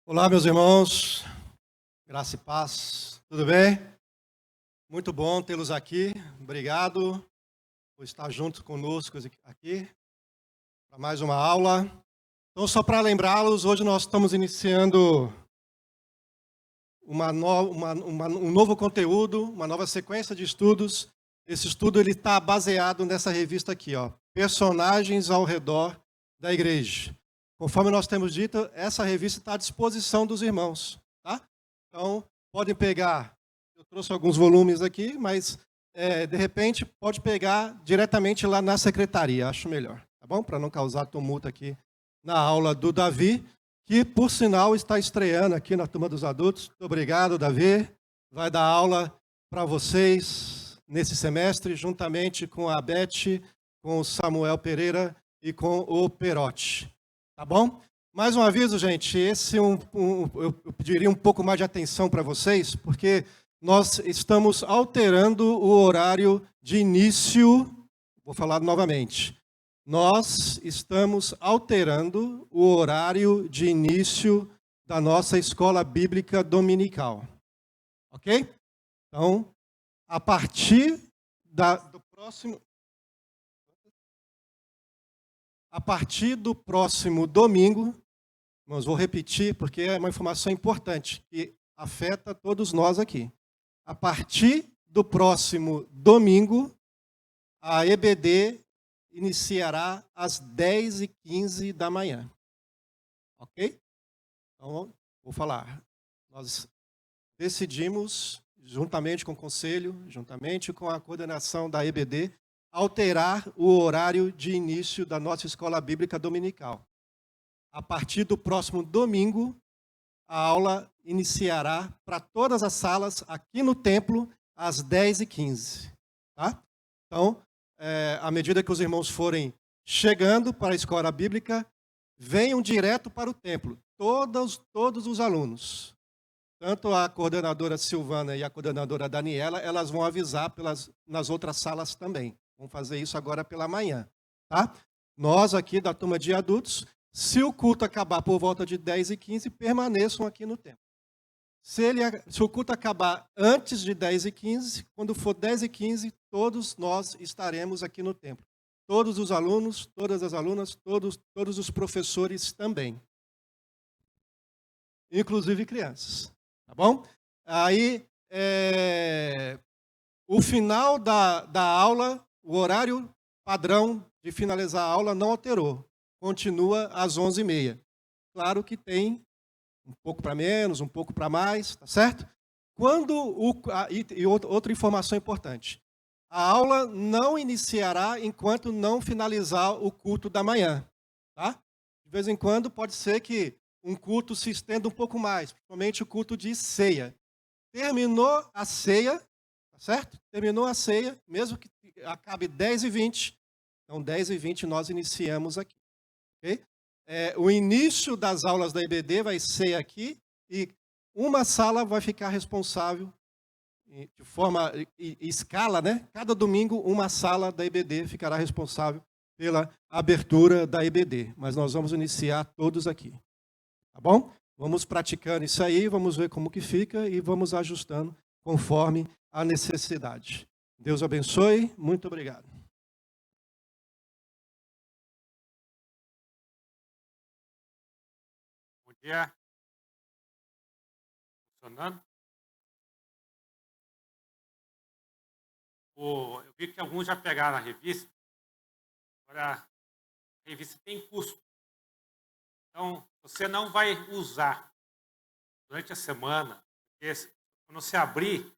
Olá, meus irmãos, graça e paz, tudo bem? Muito bom tê-los aqui, obrigado por estar junto conosco aqui para mais uma aula. Então, só para lembrá-los, hoje nós estamos iniciando um novo conteúdo, uma nova sequência de estudos. Esse estudo está baseado nessa revista aqui, ó, Personagens ao Redor da Igreja. Conforme nós temos dito, essa revista está à disposição dos irmãos, tá? Então, podem pegar, eu trouxe alguns volumes aqui, mas, de repente, pode pegar diretamente lá na secretaria, acho melhor, tá bom? Para não causar tumulto aqui na aula do Davi, que, por sinal, está estreando aqui na Turma dos Adultos. Muito obrigado, Davi. Vai dar aula para vocês nesse semestre, juntamente com a Beth, com o Samuel Pereira e com o Perotti. Tá bom? Mais um aviso, gente, eu pediria um pouco mais de atenção para vocês, porque nós estamos alterando o horário de início, vou falar novamente, nós estamos alterando o horário de início da nossa escola bíblica dominical, ok? Então, a partir do próximo domingo, mas vou repetir porque é uma informação importante que afeta todos nós aqui. A partir do próximo domingo, a EBD iniciará às 10h15 da manhã. Ok? Então, vou falar. Nós decidimos, juntamente com o conselho, juntamente com a coordenação da EBD, alterar o horário de início da nossa escola bíblica dominical. A partir do próximo domingo, a aula iniciará para todas as salas aqui no templo às 10h15. Tá? Então, à medida que os irmãos forem chegando para a escola bíblica, venham direto para o templo, todos os alunos. Tanto a coordenadora Silvana e a coordenadora Daniela, elas vão avisar nas outras salas também. Vamos fazer isso agora pela manhã. Tá? Nós aqui da turma de adultos, se o culto acabar por volta de 10h15, permaneçam aqui no templo. Se o culto acabar antes de 10h15, quando for 10h15, todos nós estaremos aqui no templo. Todos os alunos, todas as alunas, todos os professores também. Inclusive crianças. Tá bom? Aí, o final da aula, o horário padrão de finalizar a aula não alterou. Continua às 11h30. Claro que tem um pouco para menos, um pouco para mais, tá certo? Outra informação importante. A aula não iniciará enquanto não finalizar o culto da manhã. Tá? De vez em quando pode ser que um culto se estenda um pouco mais, principalmente o culto de ceia. Terminou a ceia, tá certo? Terminou a ceia, mesmo que acabe 10h20, então 10h20 nós iniciamos aqui. Okay? O início das aulas da EBD vai ser aqui e uma sala vai ficar responsável de forma escala, né? Cada domingo uma sala da EBD ficará responsável pela abertura da EBD, mas nós vamos iniciar todos aqui. Tá bom? Vamos praticando isso aí, vamos ver como que fica e vamos ajustando conforme a necessidade. Deus abençoe, muito obrigado. Bom dia. Funcionando? Eu vi que alguns já pegaram a revista. Agora, a revista tem custo. Então, você não vai usar durante a semana, porque quando você abrir,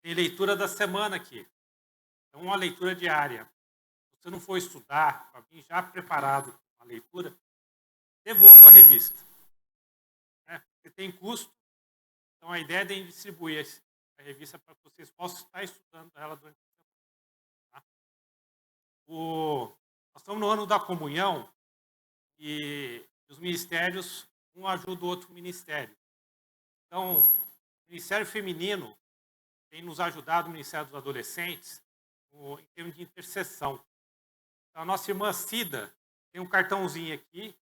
tem leitura da semana aqui. Então, uma leitura diária. Se você não for estudar, para vir já preparado com a leitura, devolva a revista. Porque tem custo. Então, a ideia é distribuir a revista para que vocês possam estar estudando ela durante a semana. Tá? Nós estamos no ano da comunhão e os ministérios, um ajuda o outro ministério. Então, o Ministério Feminino tem nos ajudado, o Ministério dos Adolescentes, em termos de intercessão. Então, a nossa irmã Cida tem um cartãozinho aqui,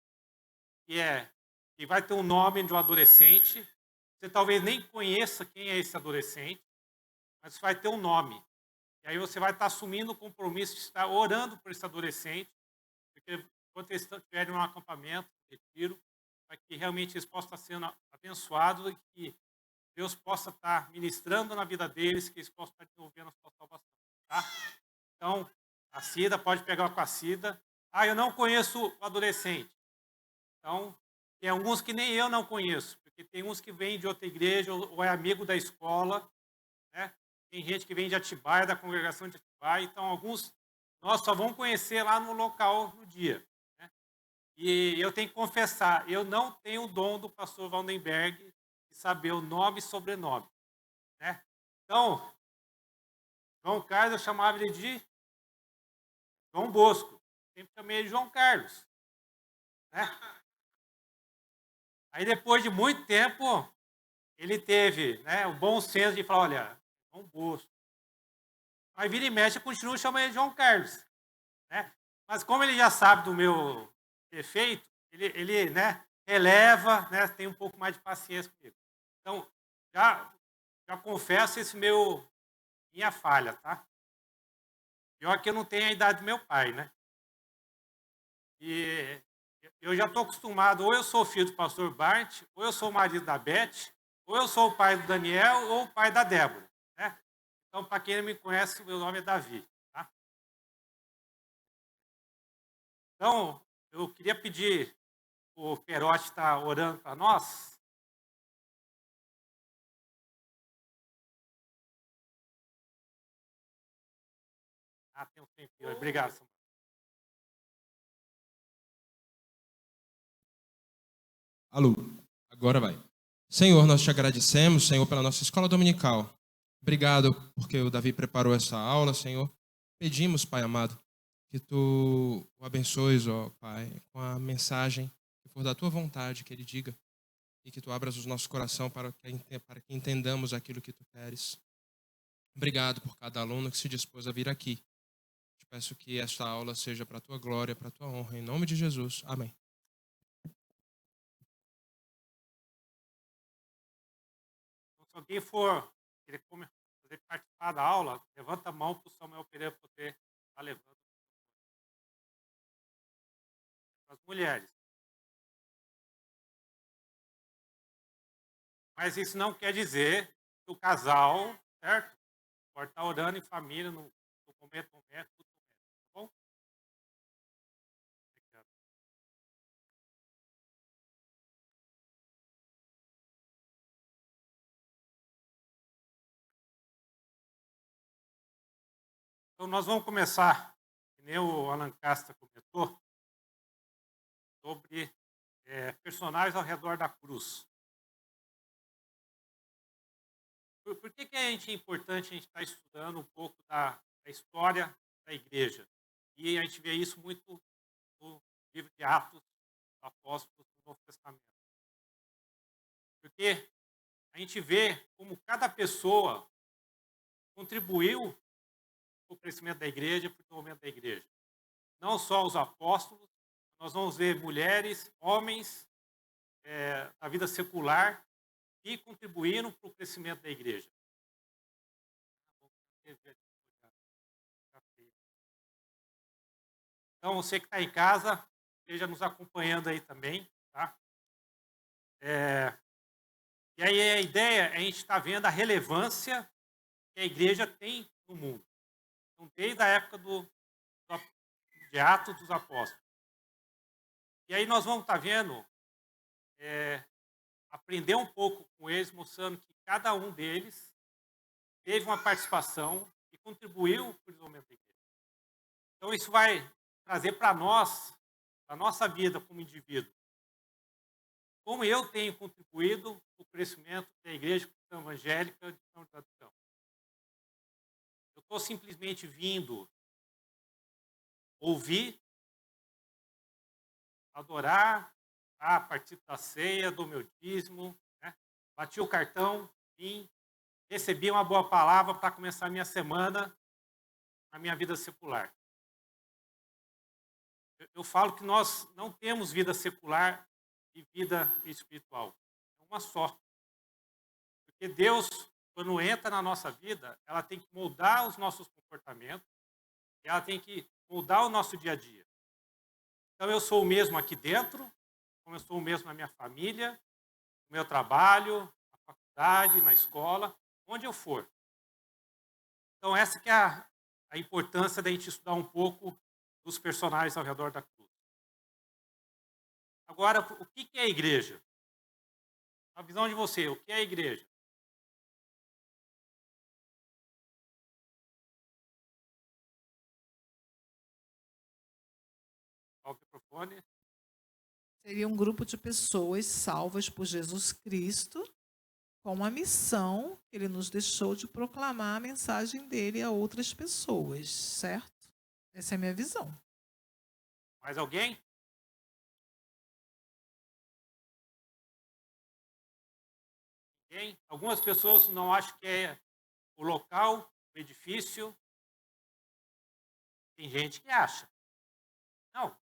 que vai ter o nome de um adolescente. Você talvez nem conheça quem é esse adolescente, mas vai ter um nome. E aí você vai estar assumindo o compromisso de estar orando por esse adolescente, porque quando eles estiverem no acampamento, no retiro, para que realmente eles possam estar sendo abençoados e que Deus possa estar ministrando na vida deles, que eles possam estar desenvolvendo a sua salvação. Tá? Então, a Cida, pode pegar com a Cida. Ah, eu não conheço o adolescente. Então, tem alguns que nem eu não conheço, porque tem uns que vêm de outra igreja ou é amigo da escola, né? Tem gente que vem de Atibaia, da congregação de Atibaia, então alguns nós só vamos conhecer lá no local no dia. Né? E eu tenho que confessar, eu não tenho o dom do pastor Vandenberg de saber o nome e sobrenome. Né? Então, João Carlos, eu chamava ele de João Bosco. Sempre chamei ele de João Carlos. Né? Aí, depois de muito tempo, ele teve, né, o bom senso de falar, olha, João Bosco. Mas vira e mexe, eu continuo chamando ele de João Carlos. Né? Mas como ele já sabe do meu defeito, ele né, releva, né, tem um pouco mais de paciência comigo. Então, já confesso minha falha, tá? Pior que eu não tenho a idade do meu pai, né? E eu já estou acostumado, ou eu sou filho do pastor Bart, ou eu sou o marido da Beth, ou eu sou o pai do Daniel, ou o pai da Débora. Né? Então, para quem não me conhece, meu nome é Davi. Tá? Então, eu queria pedir o Perotti está orando para nós. Ah, tem um tempinho. Obrigado, Samuel. Alô, agora vai. Senhor, nós te agradecemos, Senhor, pela nossa escola dominical. Obrigado porque o Davi preparou essa aula, Senhor. Pedimos, Pai amado, que tu o abençoes, ó Pai, com a mensagem que for da tua vontade, que ele diga, e que tu abras os nossos corações para que entendamos aquilo que tu queres. Obrigado por cada aluno que se dispôs a vir aqui. Te peço que esta aula seja para a tua glória, para a tua honra, em nome de Jesus. Amém. Então, se alguém for querer poder participar da aula, levanta a mão para o Samuel Pereira poder estar levando. Para as mulheres. Mas isso não quer dizer que o casal, certo? Pode estar orando em família, no momento, tudo momento, tá bom? Obrigado. Então, nós vamos começar, que nem o Alan Castro comentou, sobre personagens ao redor da cruz. Por que é importante a gente estar estudando um pouco da história da igreja? E a gente vê isso muito no livro de Atos dos Apóstolos do Novo Testamento. Porque a gente vê como cada pessoa contribuiu para o crescimento da igreja, para o desenvolvimento da igreja. Não só os apóstolos, nós vamos ver mulheres, homens da vida secular que contribuíram para o crescimento da igreja. Então, você que está em casa, esteja nos acompanhando aí também. Tá? E aí a ideia é a gente estar vendo a relevância que a igreja tem no mundo. Então, desde a época de Atos dos Apóstolos. E aí nós vamos estar vendo, aprender um pouco com eles, mostrando que cada um deles teve uma participação e contribuiu para o desenvolvimento da igreja. Então, isso vai trazer para nós, para a nossa vida como indivíduo, como eu tenho contribuído para o crescimento da igreja cristã evangélica de São Tradição. Eu estou simplesmente vindo ouvir, adorar, a partir da ceia, do meu dízimo, né? Bati o cartão, vim, recebi uma boa palavra para começar a minha semana na minha vida secular. Eu falo que nós não temos vida secular e vida espiritual. É uma só. Porque Deus, quando entra na nossa vida, ela tem que moldar os nossos comportamentos, e ela tem que moldar o nosso dia a dia. Então eu sou o mesmo aqui dentro, como eu sou o mesmo na minha família, no meu trabalho, na faculdade, na escola, onde eu for. Então essa que é a importância da gente estudar um pouco dos personagens ao redor da cruz. Agora, o que é a igreja? A visão de você, o que é a igreja? Qual o microfone? Seria um grupo de pessoas salvas por Jesus Cristo, com uma missão que ele nos deixou de proclamar a mensagem dele a outras pessoas, certo? Essa é a minha visão. Mais alguém? Ninguém? Algumas pessoas não acham que é o local, o edifício. Tem gente que acha. Não.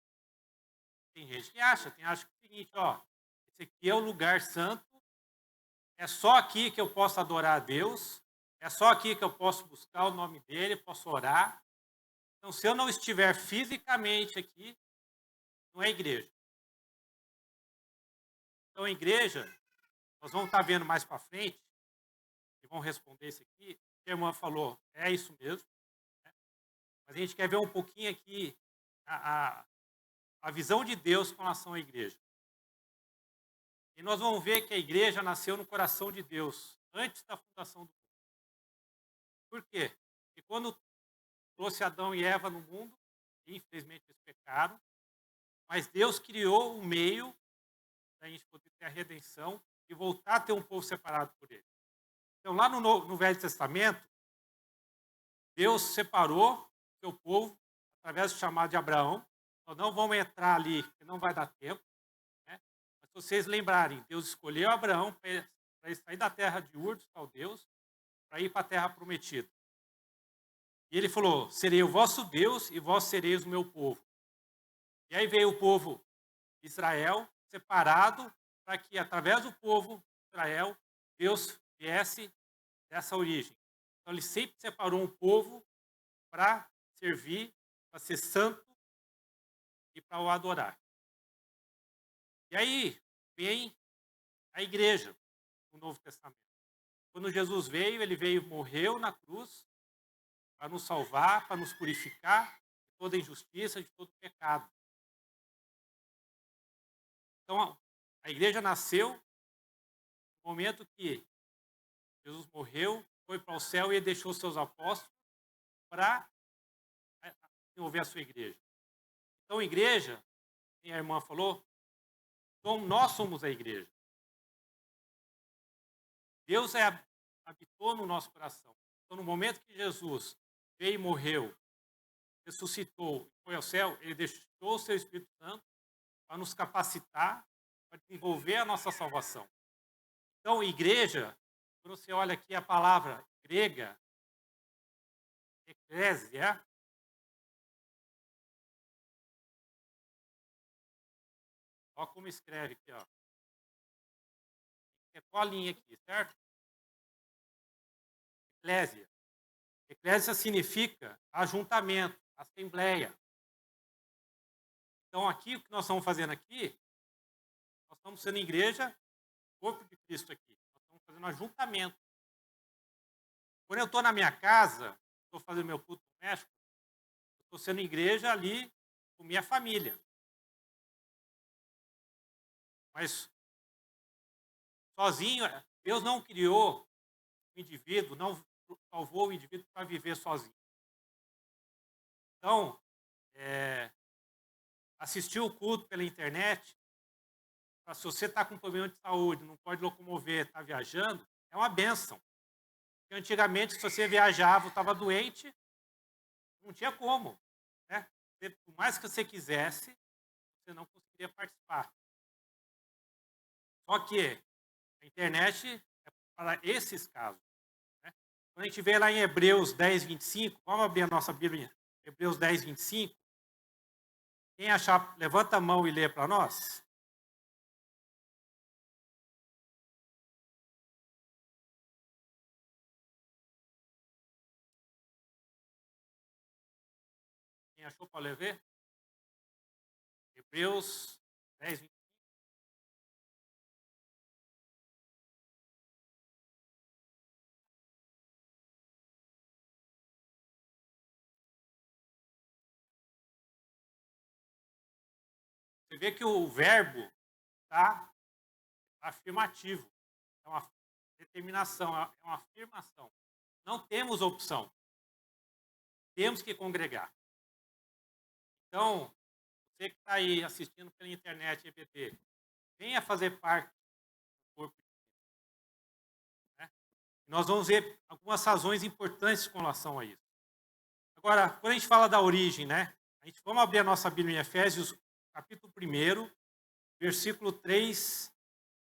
Tem gente que acha. Tem acha que é o seguinte, ó, esse aqui é o lugar santo. É só aqui que eu posso adorar a Deus. É só aqui que eu posso buscar o nome dele, posso orar. Então, se eu não estiver fisicamente aqui, não é igreja. Então, a igreja, nós vamos estar vendo mais para frente, e vão responder isso aqui. A irmã falou, é isso mesmo. Né? Mas a gente quer ver um pouquinho aqui a visão de Deus com relação à igreja. E nós vamos ver que a igreja nasceu no coração de Deus, antes da fundação do mundo. Por quê? Porque quando trouxe Adão e Eva no mundo, infelizmente eles pecaram, mas Deus criou um meio para a gente poder ter a redenção e voltar a ter um povo separado por ele. Então, lá no Velho Testamento, Deus separou o seu povo através do chamado de Abraão. Nós não vamos entrar ali, porque não vai dar tempo. Né? Mas se vocês lembrarem, Deus escolheu Abraão para ele sair da terra de Ur dos Caldeus, para ir para a terra prometida. E ele falou, serei o vosso Deus e vós sereis o meu povo. E aí veio o povo Israel, separado, para que através do povo Israel, Deus viesse dessa origem. Então ele sempre separou um povo para servir, para ser santo e para o adorar. E aí vem a igreja no Novo Testamento. Quando Jesus veio, ele veio, morreu na cruz para nos salvar, para nos purificar de toda injustiça, de todo pecado. Então, a igreja nasceu no momento que Jesus morreu, foi para o céu e ele deixou seus apóstolos para desenvolver a sua igreja. Então, a igreja, como a irmã falou, nós somos a igreja. Deus habitou no nosso coração. Então, no momento que Jesus veio e morreu, ressuscitou e foi ao céu, ele deixou o seu Espírito Santo para nos capacitar, para desenvolver a nossa salvação. Então, igreja, quando você olha aqui a palavra grega, eclésia, olha como escreve aqui, ó. É colinha aqui, certo? Eclésia. Eclésia significa ajuntamento, assembleia. Então, aqui, o que nós estamos fazendo aqui, nós estamos sendo igreja, corpo de Cristo aqui. Nós estamos fazendo ajuntamento. Quando eu estou na minha casa, estou fazendo meu culto doméstico, estou sendo igreja ali com minha família. Mas sozinho, Deus não criou o indivíduo, não salvou o indivíduo para viver sozinho. Então, assistir o culto pela internet, se você está com problema de saúde, não pode locomover, está viajando, é uma bênção. Porque antigamente, se você viajava, estava doente, não tinha como. Né? Por mais que você quisesse, você não conseguiria participar. Só que a internet é para esses casos. Né? Quando a gente vê lá em Hebreus 10, 25, vamos abrir a nossa Bíblia, Hebreus 10, 25. Quem achar, levanta a mão e lê para nós. Quem achou para ler? Hebreus 10, 25. Você vê que o verbo está afirmativo. É uma determinação, é uma afirmação. Não temos opção. Temos que congregar. Então, você que está aí assistindo pela internet, EBD, venha fazer parte do corpo de Cristo. Né? Nós vamos ver algumas razões importantes com relação a isso. Agora, quando a gente fala da origem, né? Vamos abrir a nossa Bíblia em Efésios, capítulo 1, versículo 3,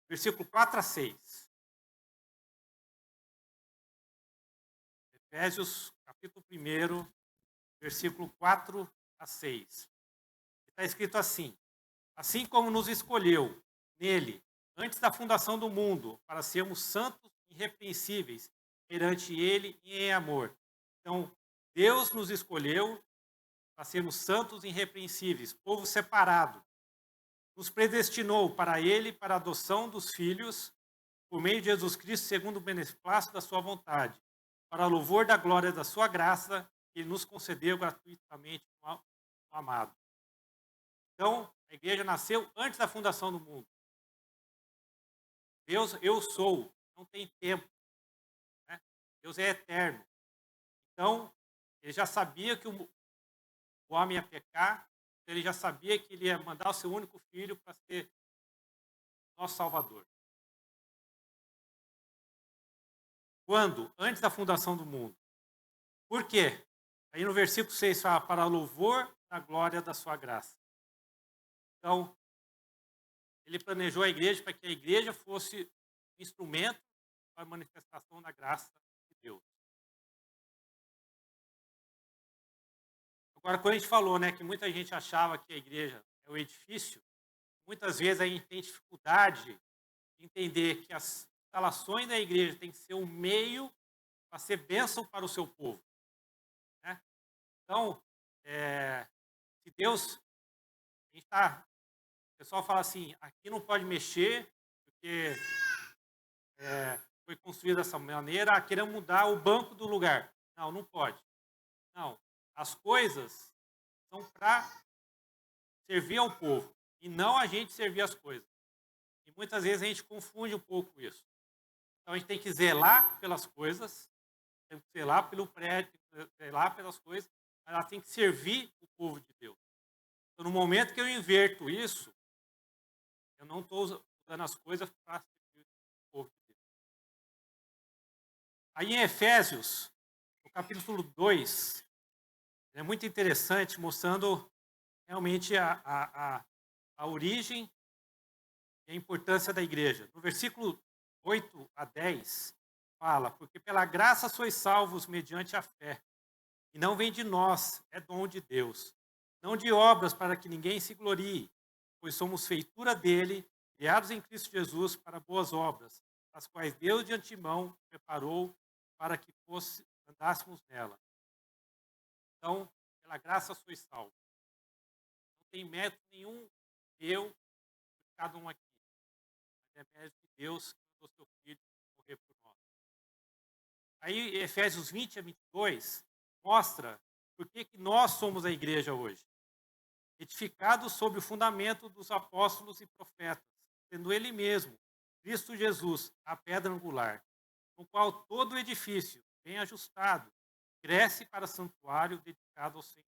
versículo 4 a 6. Efésios, capítulo 1, versículo 4 a 6. Está escrito assim: assim como nos escolheu nele, antes da fundação do mundo, para sermos santos e irrepreensíveis perante ele e em amor. Então, Deus nos escolheu para sermos santos e irrepreensíveis, povo separado. Nos predestinou para ele, para a adoção dos filhos, por meio de Jesus Cristo, segundo o beneplácito da sua vontade, para louvor da glória da sua graça, que ele nos concedeu gratuitamente no amado. Então, a igreja nasceu antes da fundação do mundo. Deus, eu sou, não tem tempo. Né? Deus é eterno. Então, ele já sabia que o homem ia pecar, ele já sabia que ele ia mandar o seu único filho para ser nosso Salvador. Quando? Antes da fundação do mundo. Por quê? Aí no versículo 6 fala, para louvor da glória da sua graça. Então, ele planejou a igreja para que a igreja fosse um instrumento para a manifestação da graça de Deus. Agora, quando a gente falou, né, que muita gente achava que a igreja é o edifício, muitas vezes a gente tem dificuldade de entender que as instalações da igreja têm que ser um meio para ser bênção para o seu povo. Né? Então, se Deus, a gente tá, o pessoal fala assim, aqui não pode mexer, porque foi construído dessa maneira, queremos mudar o banco do lugar. Não, não pode. Não, as coisas são para servir ao povo, e não a gente servir as coisas. E muitas vezes a gente confunde um pouco isso. Então a gente tem que zelar pelas coisas, tem que zelar pelo prédio, tem que zelar pelas coisas, mas ela tem que servir o povo de Deus. Então, no momento que eu inverto isso, eu não estou usando as coisas para servir o povo de Deus. Aí em Efésios, no capítulo 2, é muito interessante, mostrando realmente a origem e a importância da igreja. No versículo 8 a 10, fala, porque pela graça sois salvos mediante a fé, e não vem de nós, é dom de Deus. Não de obras para que ninguém se glorie, pois somos feitura dele, criados em Cristo Jesus para boas obras, as quais Deus de antemão preparou para que andássemos nela. Então, pela graça sois salvos. Não tem mérito nenhum eu de cada um aqui. Mas é mérito de Deus que mandou seu filho morrer por nós. Aí, Efésios 20 a 22, mostra por que nós somos a igreja hoje. Edificados sobre o fundamento dos apóstolos e profetas, sendo ele mesmo, Cristo Jesus, a pedra angular, no qual todo o edifício, bem ajustado, cresce para santuário dedicado ao Senhor,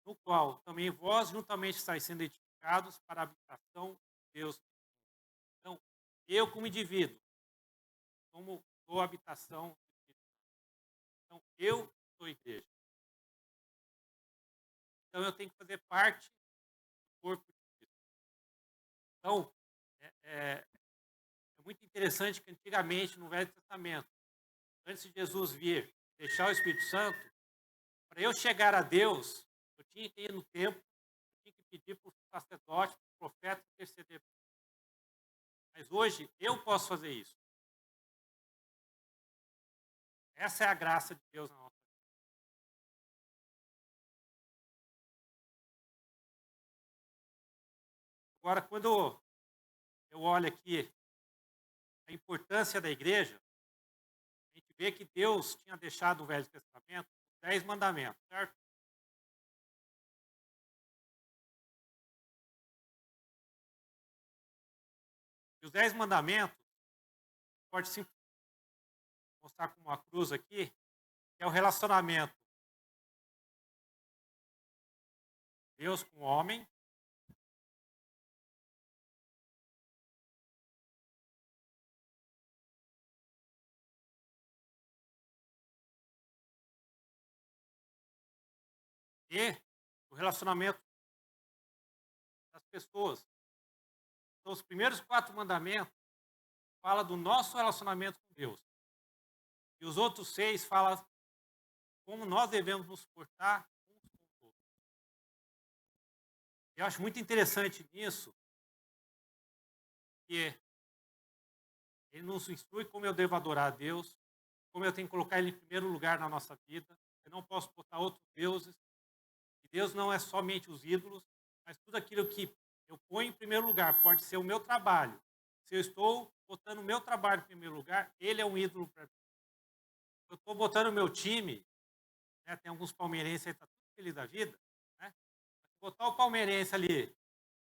no qual também vós juntamente estáis sendo edificados para a habitação de Deus. Então, eu como indivíduo, como sou a habitação do Espírito Santo. Então, eu sou igreja. Então, eu tenho que fazer parte do corpo de Cristo. Então, é muito interessante que antigamente, no Velho Testamento, antes de Jesus vir, deixar o Espírito Santo, para eu chegar a Deus, eu tinha que ir no templo, eu tinha que pedir para o sacerdote, para o profeta interceder. Mas hoje eu posso fazer isso. Essa é a graça de Deus na nossa vida. Agora, quando eu olho aqui a importância da igreja, a gente vê que Deus tinha deixado no Velho Testamento 10 mandamentos, certo? E os 10 mandamentos, pode sim mostrar com uma cruz aqui, que é o relacionamento Deus com o homem, e o relacionamento das pessoas. Então, os primeiros 4 mandamentos falam do nosso relacionamento com Deus. E os outros 6 falam como nós devemos nos portar uns com os outros. Eu acho muito interessante nisso, que ele nos instrui como eu devo adorar a Deus, como eu tenho que colocar Ele em primeiro lugar na nossa vida. Eu não posso botar outros deuses. E Deus não é somente os ídolos, mas tudo aquilo que eu ponho em primeiro lugar. Pode ser o meu trabalho. Se eu estou botando o meu trabalho em primeiro lugar, ele é um ídolo para mim. Se eu estou botando o meu time, né, tem alguns palmeirenses aí que estão tudo feliz da vida, né? Botar o palmeirense ali,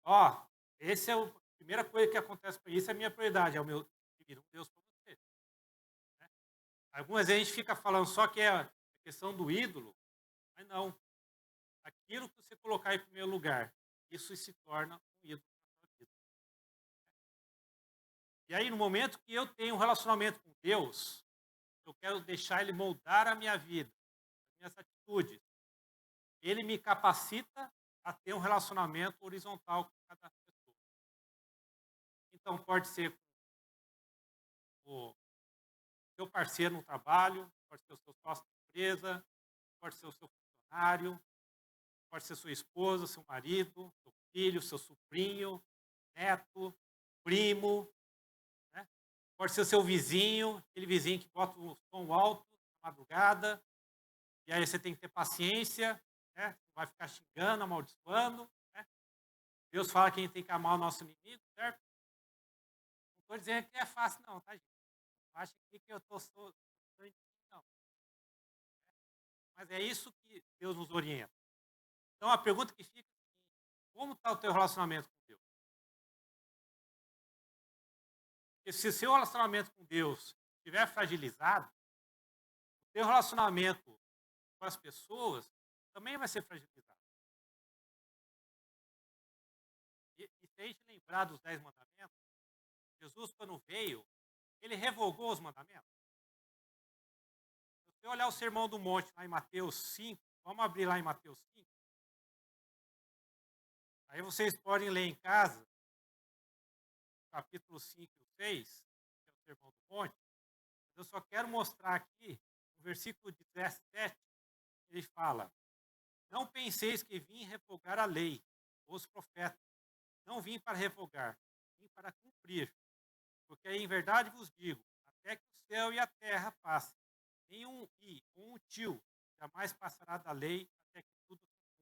ó, esse é a primeira coisa que acontece para isso, é a minha prioridade, é o meu um Deus para você. Né? Algumas vezes a gente fica falando só que é a questão do ídolo, mas não. Aquilo que você colocar em primeiro lugar, isso se torna um ídolo na sua vida. E aí, no momento que eu tenho um relacionamento com Deus, eu quero deixar Ele moldar a minha vida, as minhas atitudes. Ele me capacita a ter um relacionamento horizontal com cada pessoa. Então, pode ser com o seu parceiro no trabalho, pode ser o seu sócio de empresa, pode ser o seu funcionário, pode ser sua esposa, seu marido, seu filho, seu sobrinho, neto, primo, né? Pode ser o seu vizinho, aquele vizinho que bota o som alto na madrugada, e aí você tem que ter paciência, né? Não vai ficar xingando, amaldiçoando, né? Deus fala que a gente tem que amar o nosso inimigo, certo? Não estou dizendo que é fácil não, tá, gente? Não acha que eu estou não. Mas é isso que Deus nos orienta. Então a pergunta que fica é: como está o teu relacionamento com Deus? Porque se o seu relacionamento com Deus estiver fragilizado, o teu relacionamento com as pessoas também vai ser fragilizado. E se a gente lembrar dos 10 mandamentos, Jesus, quando veio, ele revogou os mandamentos. Se você olhar o Sermão do Monte lá em Mateus 5, vamos abrir lá em Mateus 5. Aí vocês podem ler em casa, capítulo 5 e 6, que é o Sermão do Monte. Eu só quero mostrar aqui, no versículo 17, ele fala: não penseis que vim revogar a lei, os profetas. Não vim para revogar, vim para cumprir. Porque em verdade vos digo, até que o céu e a terra passem, nenhum i ou um tio jamais passará da lei até que tudo se cumpra.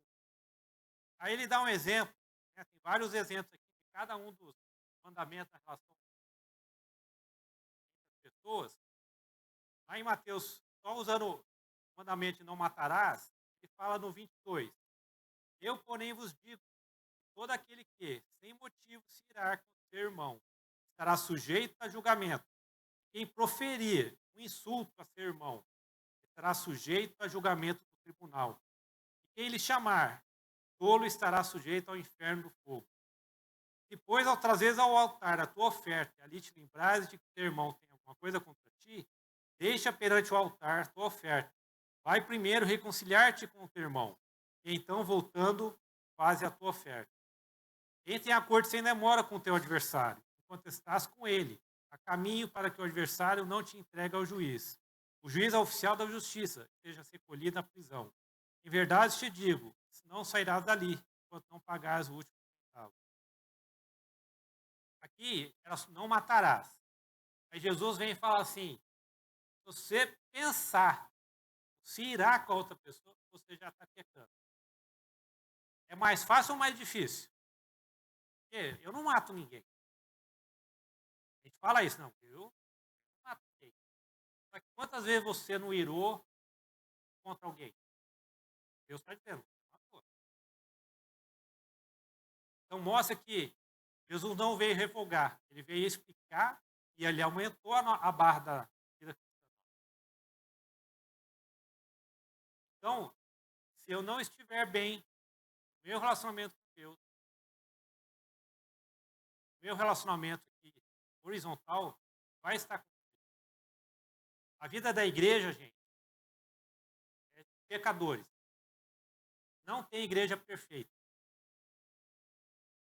Aí ele dá um exemplo, né? Tem vários exemplos aqui de cada um dos mandamentos na relação com as pessoas. Lá em Mateus, só usando o mandamento de não matarás, ele fala no 22. Eu, porém, vos digo, todo aquele que, sem motivo, se irar com seu irmão, estará sujeito a julgamento. Quem proferir um insulto a seu irmão, estará sujeito a julgamento do tribunal. E quem lhe chamar tolo estará sujeito ao inferno do fogo. Depois, ao trazeres ao altar a tua oferta, e ali te lembrares de que teu irmão tem alguma coisa contra ti, deixa perante o altar a tua oferta. Vai primeiro reconciliar-te com o teu irmão, e então, voltando, faze a tua oferta. Entre em acordo sem demora com o teu adversário, enquanto estás com ele, a caminho para que o adversário não te entregue ao juiz. O juiz é oficial da justiça, seja recolhido na prisão. Em verdade te digo, não sairás dali, enquanto não pagares o último centavo. Aqui, não matarás. Aí Jesus vem e fala assim, se você pensar, se irá com a outra pessoa, você já está pecando. É mais fácil ou mais difícil? Porque eu não mato ninguém. A gente fala isso, não, eu não mato ninguém. Mas quantas vezes você não irou contra alguém? Deus está dizendo, matou. Então mostra que Jesus não veio revogar, ele veio explicar e ele aumentou a barra da vida cristã. Então, se eu não estiver bem no meu relacionamento com Deus, meu relacionamento aqui horizontal vai estar com Deus. A vida da igreja, gente, é de pecadores. Não tem igreja perfeita.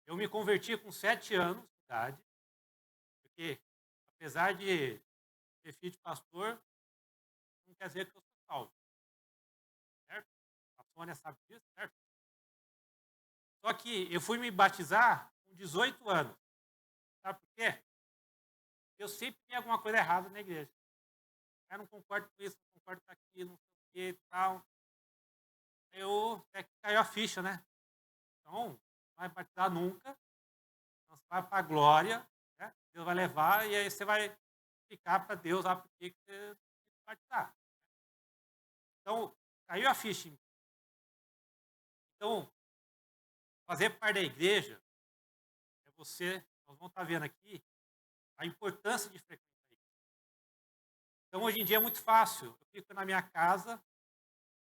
Eu me converti com 7 anos de idade, porque apesar de ser filho de pastor, não quer dizer que eu sou salvo. Certo? A Sônia sabe disso, certo? Só que eu fui me batizar com 18 anos. Sabe por quê? Eu sempre tinha alguma coisa errada na igreja. Eu não concordo com isso, não concordo com aquilo, não sei o que e tal. Eu até que caiu a ficha, né? Então, não vai batizar nunca. Então, você vai para a glória, né? Deus vai levar e aí você vai ficar para Deus lá porque você vai batizar. Então, caiu a ficha. Então, fazer parte da igreja é você, nós vamos estar vendo aqui, a importância de frequentar a igreja. Então, hoje em dia é muito fácil. Eu fico na minha casa,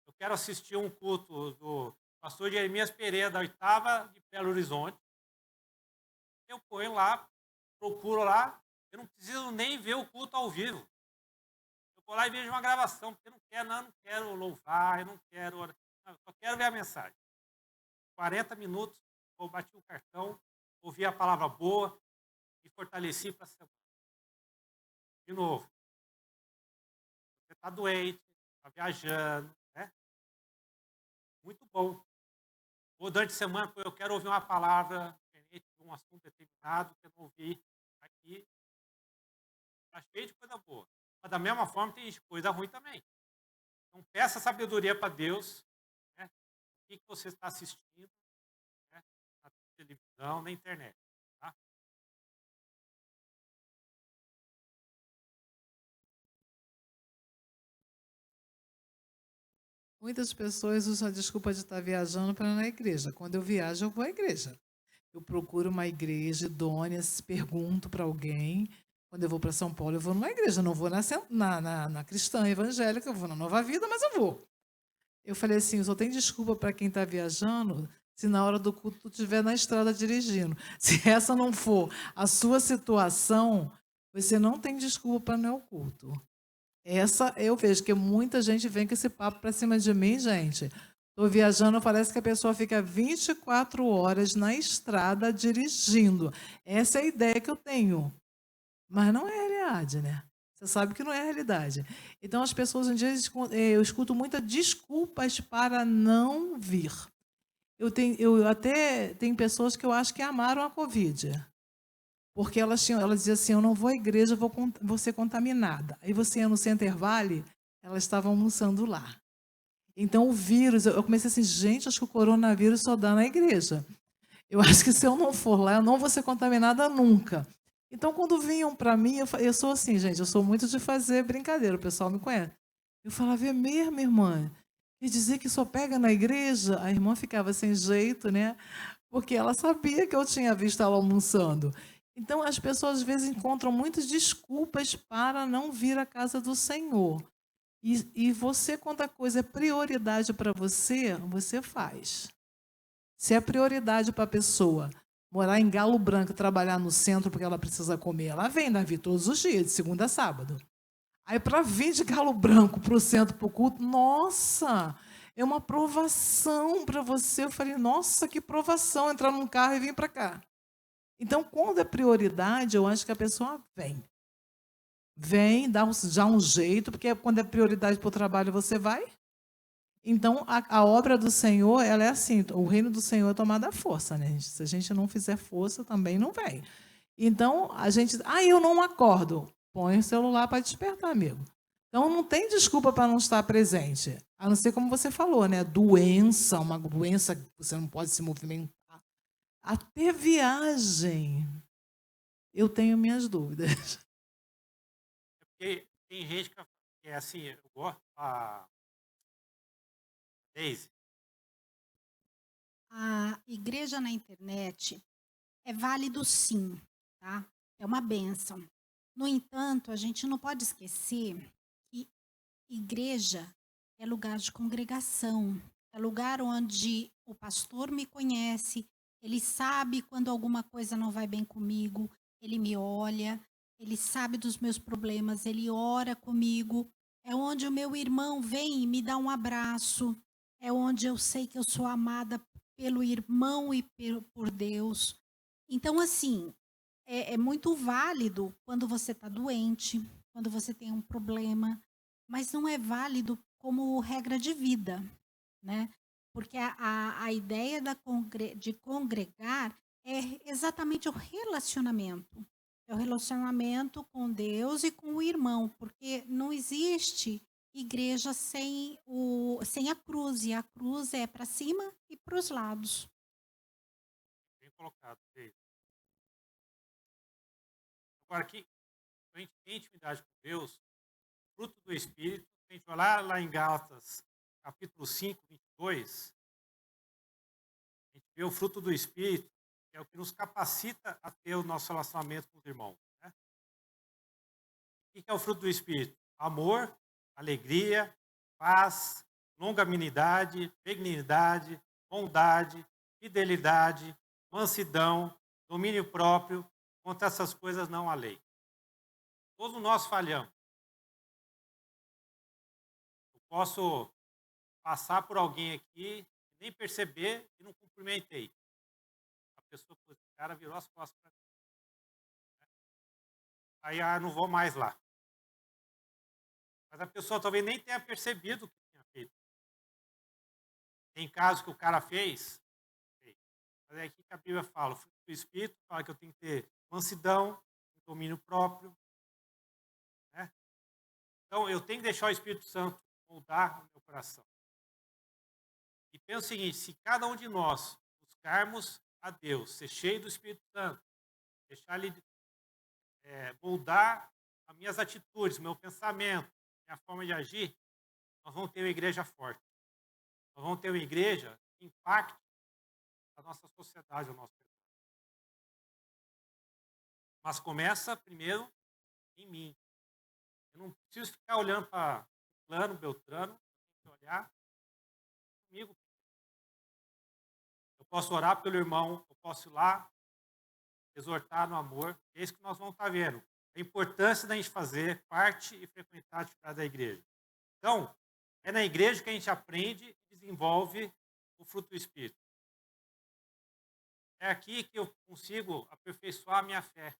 eu quero assistir um culto do pastor Jeremias Pereira, da 8ª de Belo Horizonte. Eu ponho lá, procuro lá, eu não preciso nem ver o culto ao vivo. Eu vou lá e vejo uma gravação, porque eu não quero louvar, eu só quero ver a mensagem. 40 minutos, eu bati o cartão, ouvi a palavra boa e fortaleci para a semana. De novo, você está doente, está viajando, né? Muito bom. Ou durante a semana, eu quero ouvir uma palavra diferente de um assunto determinado que eu não ouvi aqui. Está cheio de coisa boa. Mas da mesma forma tem coisa ruim também. Então peça sabedoria para Deus, né? O que você está assistindo, né? Na televisão, na internet. Tá? Muitas pessoas usam a desculpa de estar viajando para ir na igreja. Quando eu viajo, eu vou à igreja. Eu procuro uma igreja idônea, pergunto para alguém. Quando eu vou para São Paulo, eu vou numa igreja. Eu não vou na cristã evangélica, eu vou na Nova Vida, mas eu vou. Eu falei assim, só tem desculpa para quem está viajando se na hora do culto tu estiver na estrada dirigindo. Se essa não for a sua situação, você não tem desculpa para não ir ao culto. Essa eu vejo que muita gente vem com esse papo para cima de mim, gente. Estou viajando, parece que a pessoa fica 24 horas na estrada dirigindo. Essa é a ideia que eu tenho. Mas não é realidade, né? Você sabe que não é realidade. Então, as pessoas, um dia, eu escuto muitas desculpas para não vir. Eu até tenho pessoas que eu acho que amaram a Covid. Porque elas diziam assim, eu não vou à igreja, eu vou ser contaminada. Aí você ia no Center Valley, elas estavam almoçando lá. Então o vírus, eu comecei assim, gente, acho que o coronavírus só dá na igreja. Eu acho que se eu não for lá, eu não vou ser contaminada nunca. Então quando vinham para mim, eu sou assim, gente, eu sou muito de fazer brincadeira, o pessoal me conhece. Eu falava, é mesmo, irmã? E dizer que só pega na igreja? A irmã ficava sem jeito, né? Porque ela sabia que eu tinha visto ela almoçando. Então, as pessoas, às vezes, encontram muitas desculpas para não vir à casa do Senhor. E você, quando a coisa é prioridade para você, você faz. Se é prioridade para a pessoa morar em Galo Branco, trabalhar no centro porque ela precisa comer, ela vem, Davi, todos os dias, de segunda a sábado. Aí, para vir de Galo Branco para o centro, para o culto, nossa, é uma provação para você. Eu falei, nossa, que provação, entrar num carro e vir para cá. Então, quando é prioridade, eu acho que a pessoa vem. vem, dá já um jeito, porque quando é prioridade para o trabalho, você vai. Então, a obra do Senhor, ela é assim, o reino do Senhor é tomado à força, né, gente? Se a gente não fizer força, também não vem. Então, a gente, eu não acordo. Põe o celular para despertar, amigo. Então, não tem desculpa para não estar presente. A não ser como você falou, né? Doença, uma doença que você não pode se movimentar. Até viagem. Eu tenho minhas dúvidas. Porque tem gente que é assim, eu gosto a Daisy. A igreja na internet é válido sim, tá? É uma bênção. No entanto, a gente não pode esquecer que igreja é lugar de congregação, é lugar onde o pastor me conhece, ele sabe quando alguma coisa não vai bem comigo, ele me olha, ele sabe dos meus problemas, ele ora comigo, é onde o meu irmão vem e me dá um abraço, é onde eu sei que eu sou amada pelo irmão e por Deus. Então, assim, é muito válido quando você está doente, quando você tem um problema, mas não é válido como regra de vida, né? Porque a ideia de congregar é exatamente o relacionamento. É o relacionamento com Deus e com o irmão, porque não existe igreja sem a cruz, e a cruz é para cima e para os lados. Bem colocado. Daisy. Agora, aqui, a gente tem intimidade com Deus, fruto do Espírito. Se a gente olhar lá em Gálatas, capítulo 5, 22, a gente vê o fruto do Espírito, que é o que nos capacita a ter o nosso relacionamento com os irmãos. Né? O que é o fruto do Espírito? Amor, alegria, paz, longanimidade, benignidade, bondade, fidelidade, mansidão, domínio próprio. Contra essas coisas não há lei. Todos nós falhamos. Eu posso passar por alguém aqui, nem perceber e não cumprimentei. A pessoa, o cara virou as costas para mim. Aí, não vou mais lá. Mas a pessoa talvez nem tenha percebido o que tinha feito. Tem casos que o cara fez. Mas é aqui que a Bíblia fala, o fruto do Espírito fala que eu tenho que ter mansidão, domínio próprio. Né? Então, eu tenho que deixar o Espírito Santo moldar o meu coração. E pensa o seguinte, se cada um de nós buscarmos a Deus, ser cheio do Espírito Santo, deixar Ele moldar as minhas atitudes, meu pensamento, minha forma de agir, nós vamos ter uma igreja forte. Nós vamos ter uma igreja que impacte a nossa sociedade, o nosso redor. Mas começa primeiro em mim. Eu não preciso ficar olhando para fulano, beltrano, eu tenho que olhar comigo. Eu posso orar pelo irmão, eu posso ir lá, exortar no amor. É isso que nós vamos estar vendo. A importância da gente fazer parte e frequentar a atividade da igreja. Então, é na igreja que a gente aprende e desenvolve o fruto do Espírito. É aqui que eu consigo aperfeiçoar a minha fé.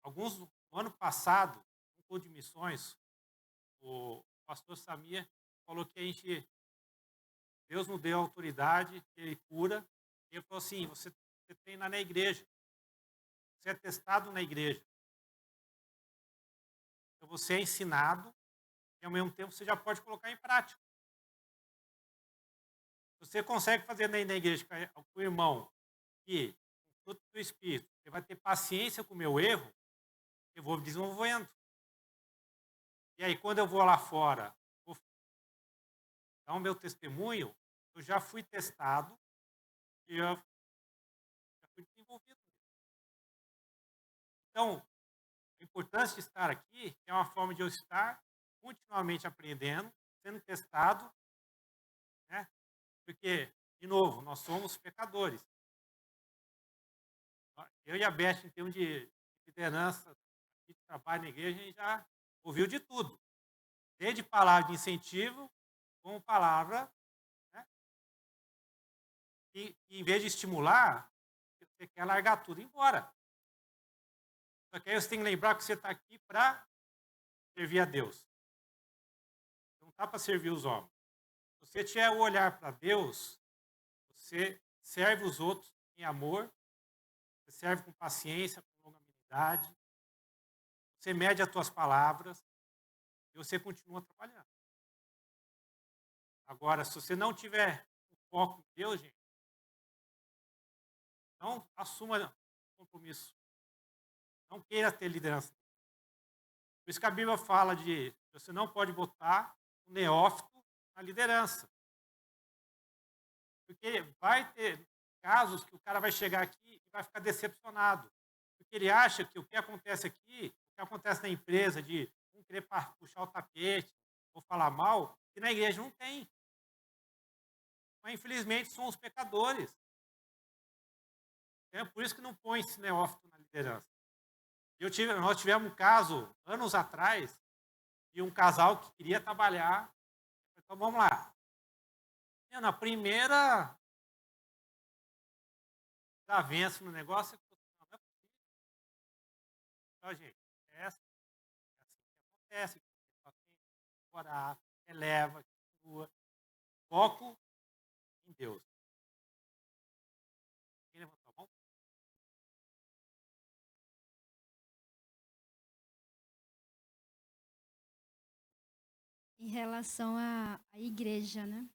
No ano passado, no culto de missões, o pastor Samir falou que Deus nos deu autoridade, que Ele cura. E ele falou assim, você treina na igreja. Você é testado na igreja. Então você é ensinado e ao mesmo tempo você já pode colocar em prática. Você consegue fazer na igreja com o irmão que, o fruto do Espírito, você vai ter paciência com o meu erro, eu vou desenvolvendo. E aí, quando eu vou lá fora, vou dar o meu testemunho, eu já fui testado e já fui desenvolvido. Então, a importância de estar aqui é uma forma de eu estar continuamente aprendendo, sendo testado, né? Porque, de novo, nós somos pecadores. Eu e a Beth, em termos de liderança, de trabalho na igreja, a gente já ouviu de tudo. Desde palavra de incentivo, como palavra, né? E em vez de estimular, você quer largar tudo e ir embora. Só que aí você tem que lembrar que você está aqui para servir a Deus. Você não está para servir os homens. Se você tiver o olhar para Deus, você serve os outros em amor, você serve com paciência, com longanimidade, você mede as suas palavras e você continua trabalhando. Agora, se você não tiver o foco em Deus, gente, não assuma compromisso. Não queira ter liderança. Por isso que a Bíblia fala de você não pode botar um neófito na liderança. Porque vai ter casos que o cara vai chegar aqui e vai ficar decepcionado. Porque ele acha que o que acontece aqui, o que acontece na empresa, de um querer puxar o tapete ou falar mal, que na igreja não tem. Mas infelizmente são os pecadores. É por isso que não põe esse neófito na liderança. Nós tivemos um caso, anos atrás, de um casal que queria trabalhar. Então vamos lá. Na primeira desavença no negócio, não é possível. Então, gente, é assim que acontece. Orar, eleva, continua. Foco em Deus. Quem levantou a mão? Em relação à igreja, né?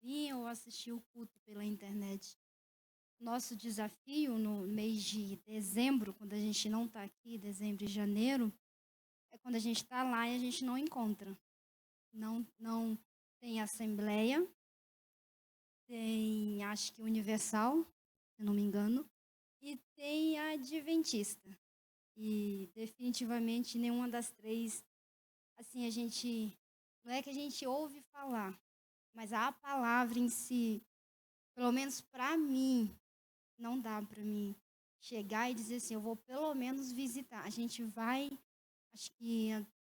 Vim ou assisti o culto pela internet. Nosso desafio no mês de dezembro, quando a gente não está aqui, dezembro e janeiro, é quando a gente está lá e a gente não encontra. Não tem assembleia, tem, acho que Universal, se não me engano, e tem a Adventista. E definitivamente nenhuma das três, assim, a gente, não é que a gente ouve falar, mas a palavra em si, pelo menos para mim, não dá para mim chegar e dizer assim, eu vou pelo menos visitar. A gente vai, acho que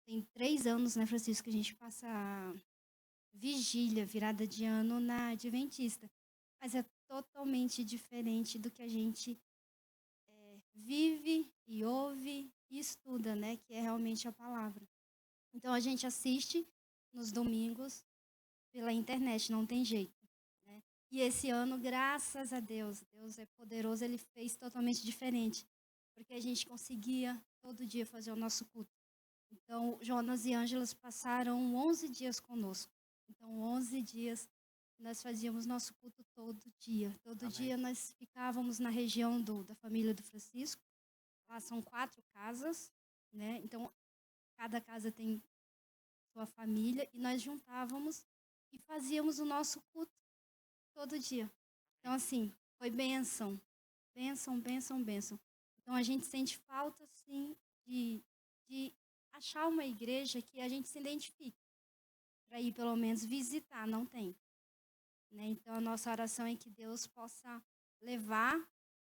tem 3 anos, né, Francisco, que a gente passa vigília, virada de ano na Adventista. Mas é totalmente diferente do que a gente vive e ouve e estuda, né, que é realmente a palavra. Então a gente assiste nos domingos pela internet, não tem jeito. Né? E esse ano, graças a Deus, Deus é poderoso, Ele fez totalmente diferente, porque a gente conseguia todo dia fazer o nosso culto. Então, Jonas e Ângelas passaram 11 dias conosco. Então, 11 dias nós fazíamos nosso culto todo dia. Todo Amém. dia nós ficávamos na região da família do Francisco. Lá são 4 casas, né? Então, cada casa tem sua família e nós juntávamos e fazíamos o nosso culto todo dia. Então, assim, foi bênção. Bênção, bênção, bênção. Então, a gente sente falta, sim, de achar uma igreja que a gente se identifique. Para ir, pelo menos, visitar, não tem. Né? Então, a nossa oração é que Deus possa levar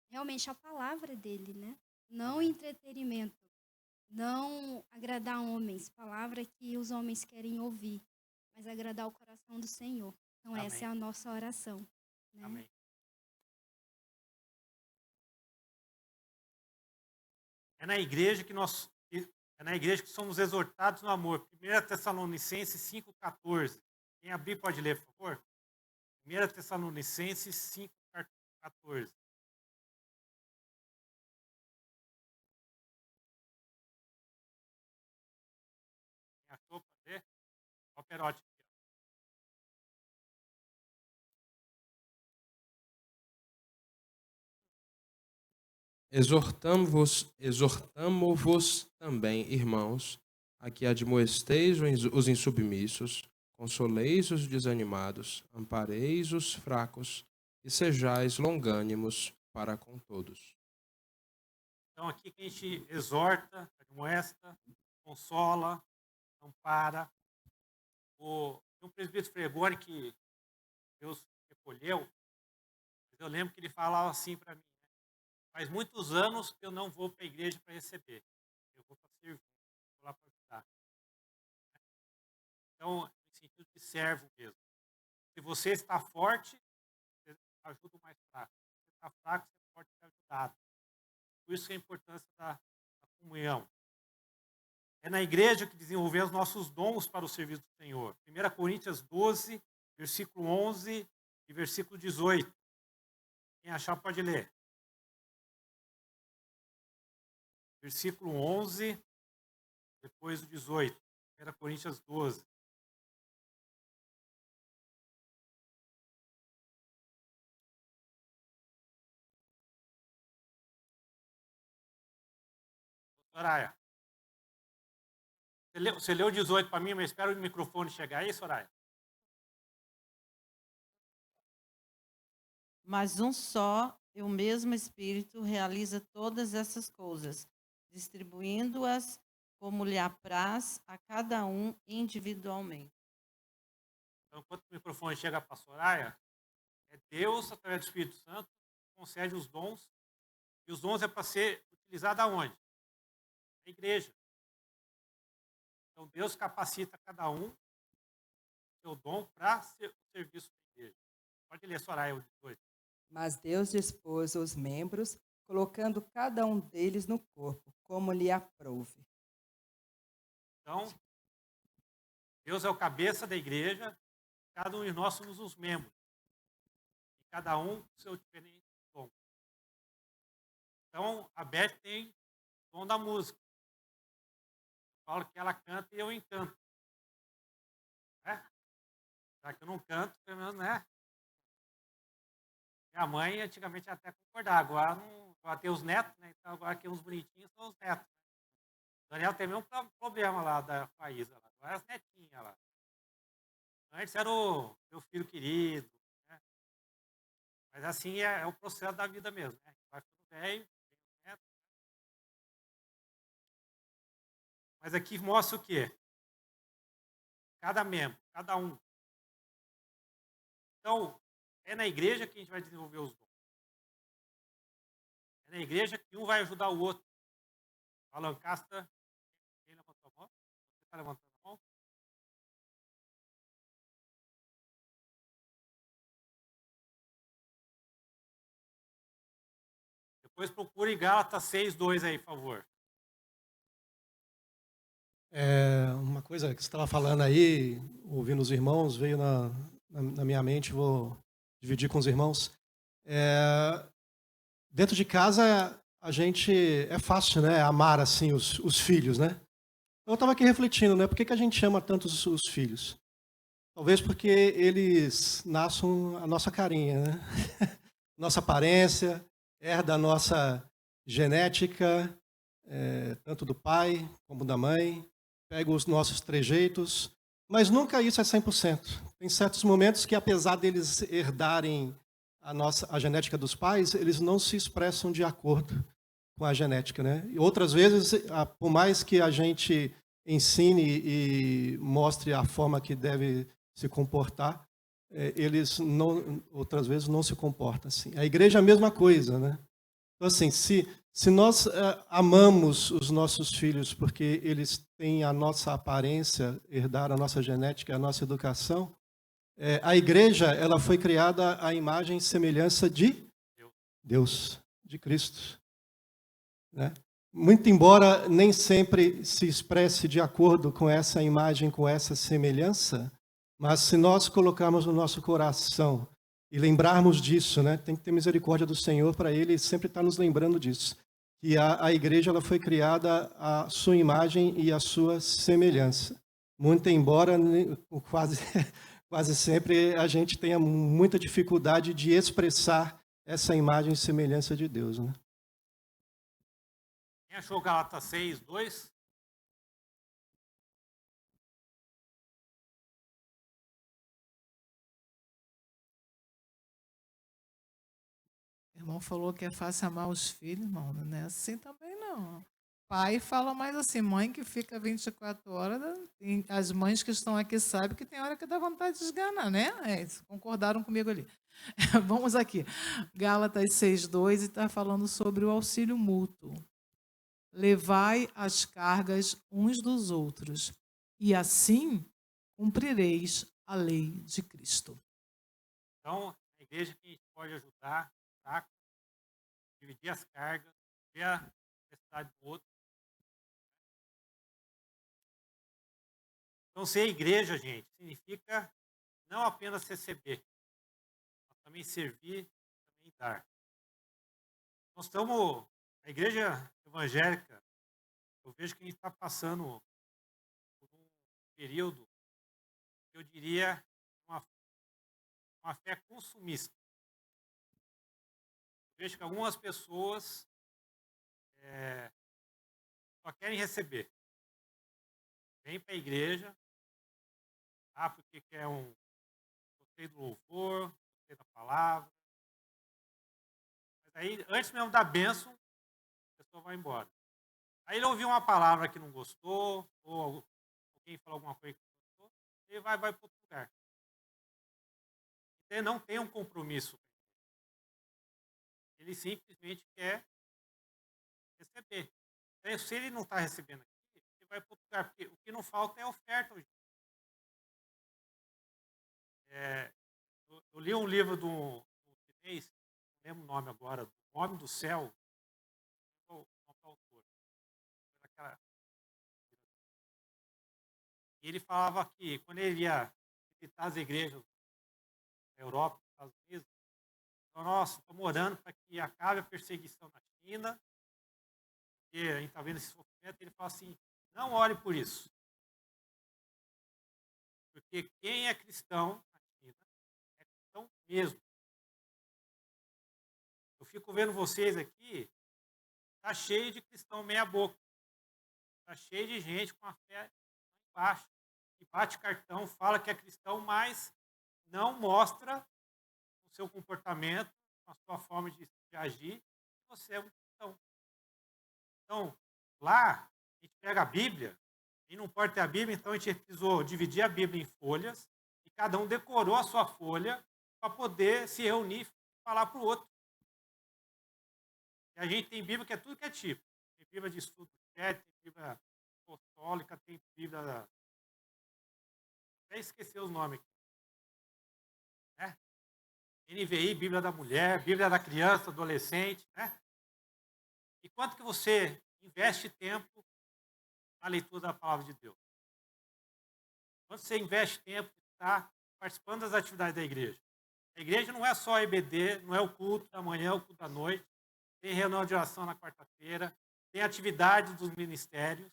realmente a palavra dele, né? Não entretenimento, não agradar homens, palavra que os homens querem ouvir, mas agradar o coração do Senhor. Então, Amém. essa é a nossa oração. Né? Amém. É na igreja que somos exortados no amor. 1 Tessalonicenses 5,14. Quem abrir pode ler, por favor? 1 Tessalonicenses 5,14. Quem achou para ler? Ó, Perotti. Exortamo-vos também, irmãos, a que admoesteis os insubmissos, consoleis os desanimados, ampareis os fracos e sejais longânimos para com todos. Então, aqui que a gente exorta, admoesta, consola, ampara. Tem um presbítero Fregoni que Deus recolheu, mas eu lembro que ele falava assim para mim, né? Faz muitos anos que eu não vou para a igreja para receber. Eu vou para servir, vou lá para ajudar. Então, no sentido de servo mesmo. Se você está forte, você ajuda o mais fraco. Se você está fraco, você pode ser ajudado. Por isso que a importância da comunhão. É na igreja que desenvolvemos nossos dons para o serviço do Senhor. 1 Coríntios 12, versículo 11 e versículo 18. Quem achar pode ler. Versículo 11, depois do 18. 1 Coríntios 12. Soraya. Você leu 18 para mim, mas espera o microfone chegar aí, Soraya. Mas um só e o mesmo Espírito realiza todas essas coisas, distribuindo-as como lhe apraz a cada um individualmente. Então, enquanto o microfone chega para a Soraya, é Deus, através do Espírito Santo, que concede os dons. E os dons é para ser utilizado aonde? Na igreja. Então, Deus capacita cada um seu dom para o serviço da igreja. Pode ler, Soraya, o 18. Mas Deus dispôs os membros, colocando cada um deles no corpo, como lhe aprouve. Então, Deus é o cabeça da igreja, cada um de nós somos os membros. E cada um com seu diferente dom. Então, a Beth tem o dom da música. Eu falo que ela canta e eu encanto. Né? Já que eu não canto, pelo menos, né? Minha mãe antigamente até concordava, agora não, agora tem os netos, né? Então agora aqui uns bonitinhos são os netos. O Daniel tem mesmo problema lá da Faísa, lá. Agora é as netinhas lá. Antes era o meu filho querido, né? Mas assim é o processo da vida mesmo, né? Vai ficando velho, tem os netos. Mas aqui mostra o quê? Cada membro, cada um. Então, é na igreja que a gente vai desenvolver os dons. É na igreja que um vai ajudar o outro. A Lancaster, quem levantou a mão? Você está levantando a mão? Depois procure Gálatas 6:2 aí, por favor. Uma coisa que você estava falando aí, ouvindo os irmãos, veio na minha mente, vou dividir com os irmãos. Dentro de casa, a gente, é fácil, né, amar assim os filhos, né? Eu estava aqui refletindo, né, por que a gente ama tanto os filhos? Talvez porque eles nasçam a nossa carinha, né? Nossa aparência, herda a nossa genética, tanto do pai como da mãe, pega os nossos trejeitos, mas nunca isso é 100%. Tem certos momentos que, apesar deles herdarem a genética dos pais, eles não se expressam de acordo com a genética, né? E outras vezes, por mais que a gente ensine e mostre a forma que deve se comportar, eles outras vezes não se comportam assim. A igreja é a mesma coisa, né? Então, assim, se nós amamos os nossos filhos porque eles têm a nossa aparência, herdaram a nossa genética, a nossa educação, a igreja ela foi criada à imagem e semelhança de Deus, de Cristo. Né? Muito embora nem sempre se expresse de acordo com essa imagem, com essa semelhança, mas se nós colocarmos no nosso coração e lembrarmos disso, né? Tem que ter misericórdia do Senhor para Ele sempre estar nos lembrando disso. Que a igreja ela foi criada à sua imagem e à sua semelhança. Muito embora quase sempre a gente tenha muita dificuldade de expressar essa imagem e semelhança de Deus. Né? Quem achou Gálatas 6:2? O irmão falou que é fácil amar os filhos, irmão. Não é assim também, não. Pai fala mais assim, mãe que fica 24 horas, as mães que estão aqui sabem que tem hora que dá vontade de esganar, né? Concordaram comigo ali. Vamos aqui. Gálatas 6:2 está falando sobre o auxílio mútuo. Levai as cargas uns dos outros, e assim cumprireis a lei de Cristo. Então, a igreja que a gente pode ajudar, tá? Dividir as cargas, ver a necessidade do outro. Então, ser igreja, gente, significa não apenas receber, mas também servir, também dar. Nós estamos, a igreja evangélica, eu vejo que a gente está passando por um período, eu diria, uma fé consumista. Eu vejo que algumas pessoas só querem receber. Vem para a igreja, porque quer gostei do louvor, gostei da palavra. Mas aí, antes mesmo da bênção, a pessoa vai embora. Aí ele ouviu uma palavra que não gostou, ou alguém falou alguma coisa que não gostou, ele vai para outro lugar. Ele não tem um compromisso. Ele simplesmente quer receber. Então, se ele não está recebendo aqui, ele vai para outro lugar, porque o que não falta é oferta hoje. Eu li um livro do chinês, não lembro o nome agora, O Homem do Céu, o autor. E ele falava que quando ele ia visitar as igrejas na Europa, nos Estados Unidos, falou, nossa, estamos orando para que acabe a perseguição na China, porque a gente está vendo esse sofrimento. Ele fala assim, não ore por isso. Porque quem é cristão na China é cristão mesmo. Eu fico vendo vocês aqui, está cheio de cristão meia boca. Está cheio de gente com a fé baixa, que bate cartão, fala que é cristão, mas não mostra o seu comportamento, a sua forma de agir, que você é um cristão. Então, lá, a gente pega a Bíblia, e não pode ter a Bíblia, então a gente precisou dividir a Bíblia em folhas, e cada um decorou a sua folha para poder se reunir e falar para o outro. E a gente tem Bíblia que é tudo que é tipo. Tem Bíblia de estudo, tem Bíblia apostólica, tem Bíblia... Até esqueci os nomes aqui. Né? NVI, Bíblia da mulher, Bíblia da criança, adolescente. Né? E quanto que você investe tempo na leitura da palavra de Deus? Quanto você investe tempo em estar participando das atividades da igreja? A igreja não é só EBD, não é o culto da manhã, o culto da noite. Tem reunião de oração na quarta-feira, tem atividade dos ministérios.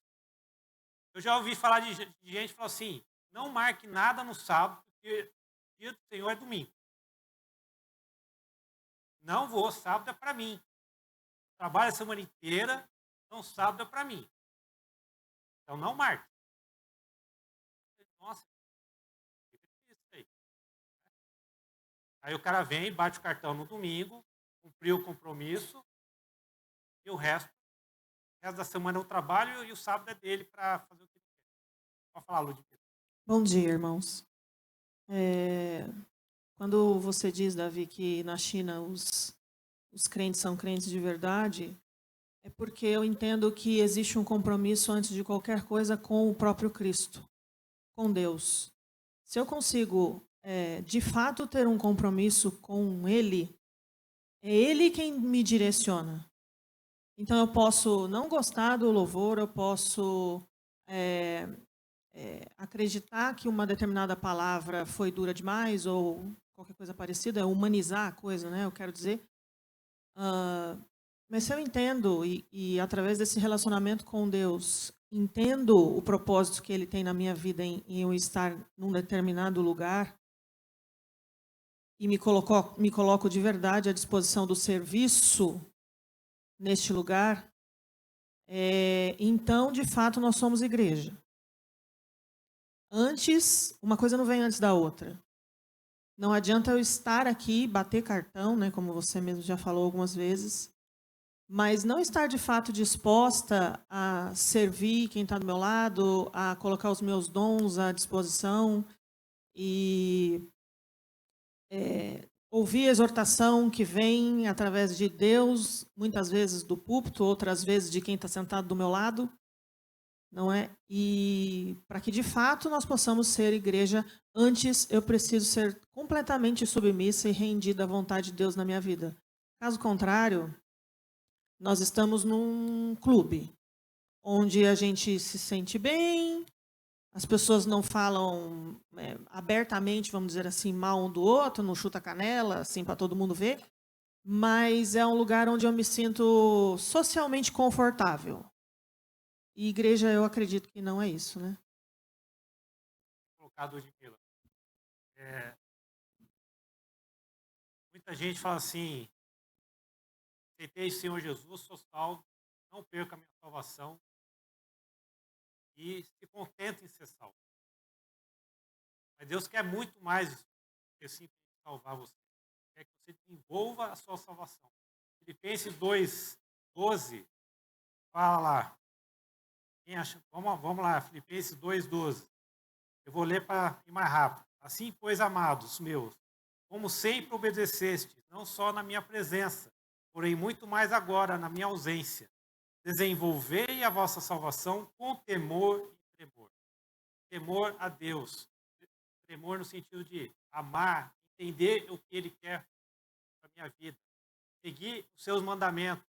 Eu já ouvi falar de gente que falou assim, não marque nada no sábado, porque o dia do Senhor é domingo. Não vou, sábado é para mim. Trabalho a semana inteira, então sábado é para mim. Então não marque. Nossa, que difícil isso aí. Aí o cara vem, bate o cartão no domingo, cumpriu o compromisso, e o resto da semana é o trabalho e o sábado é dele para fazer o que ele quer. Pode falar, Ludmila. Bom dia, irmãos. Quando você diz, Davi, que na China os crentes são crentes de verdade, é porque eu entendo que existe um compromisso antes de qualquer coisa com o próprio Cristo, com Deus. Se eu consigo, de fato, ter um compromisso com Ele, é Ele quem me direciona. Então, eu posso não gostar do louvor, eu posso acreditar que uma determinada palavra foi dura demais ou qualquer coisa parecida, é humanizar a coisa, né? Eu quero dizer. Mas se eu entendo e através desse relacionamento com Deus, entendo o propósito que Ele tem na minha vida em eu estar num determinado lugar e me coloco de verdade à disposição do serviço neste lugar, então, de fato, nós somos igreja. Antes, uma coisa não vem antes da outra. Não adianta eu estar aqui, bater cartão, né, como você mesmo já falou algumas vezes, mas não estar de fato disposta a servir quem está do meu lado, a colocar os meus dons à disposição e ouvir a exortação que vem através de Deus, muitas vezes do púlpito, outras vezes de quem está sentado do meu lado, não é? E para que de fato nós possamos ser igreja, antes eu preciso ser completamente submissa e rendida à vontade de Deus na minha vida. Caso contrário, nós estamos num clube onde a gente se sente bem, as pessoas não falam abertamente, vamos dizer assim, mal um do outro, não chuta canela, assim, para todo mundo ver, mas é um lugar onde eu me sinto socialmente confortável. E igreja, eu acredito que não é isso, né? Colocado de Mila. Muita gente fala assim: aceitei o Senhor Jesus, sou salvo, não perca a minha salvação e se contente em ser salvo. Mas Deus quer muito mais do que simplesmente salvar você. Quer que você desenvolva a sua salvação. Filipenses 2:12 fala lá. Quem acha? Vamos lá, Filipenses 2:12. Eu vou ler para ir mais rápido. Assim, pois, amados meus, como sempre obedecestes, não só na minha presença, porém muito mais agora na minha ausência, desenvolvei a vossa salvação com temor e tremor. Temor a Deus. Temor no sentido de amar, entender o que Ele quer para a minha vida. Seguir os seus mandamentos,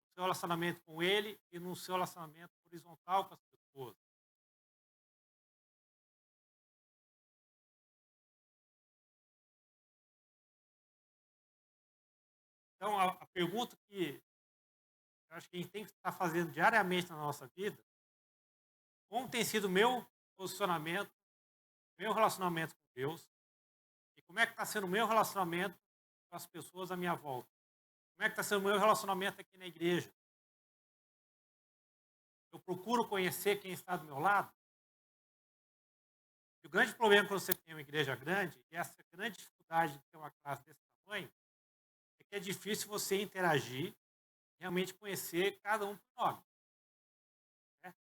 no seu relacionamento com Ele e no seu relacionamento horizontal com as pessoas. Então, a pergunta que eu acho que a gente tem que estar fazendo diariamente na nossa vida: como tem sido o meu posicionamento, meu relacionamento com Deus, e como é que está sendo o meu relacionamento com as pessoas à minha volta? Como é que está sendo o meu relacionamento aqui na igreja? Eu procuro conhecer quem está do meu lado? E o grande problema quando você tem uma igreja grande, e essa grande dificuldade de ter uma classe desse tamanho, é que é difícil você interagir, realmente conhecer cada um por nome. Né?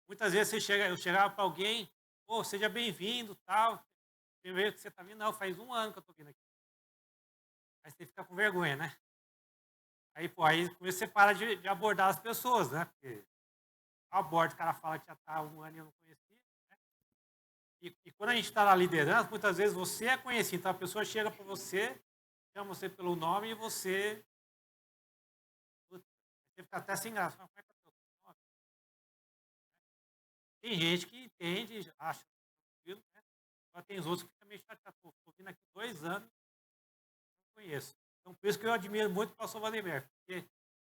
Muitas vezes eu chegava para alguém: pô, seja bem-vindo, tal. Primeiro que você está vindo, não, faz 1 ano que eu estou vindo aqui. Aí você fica com vergonha, né? Aí você para de abordar as pessoas, né? Porque aborda, o cara fala que já está há 1 ano e eu não conhecia. Né? E quando a gente está na liderança, muitas vezes você é conhecido. Então a pessoa chega para você, chama você pelo nome e você fica até sem graça. Como é que é o teu nome? Tem gente que entende, acha tranquilo, né? Mas tem os outros que ficam meio chateados. Estou vindo aqui 2 anos, não conheço. Então, por isso que eu admiro muito o pastor Valdemar, porque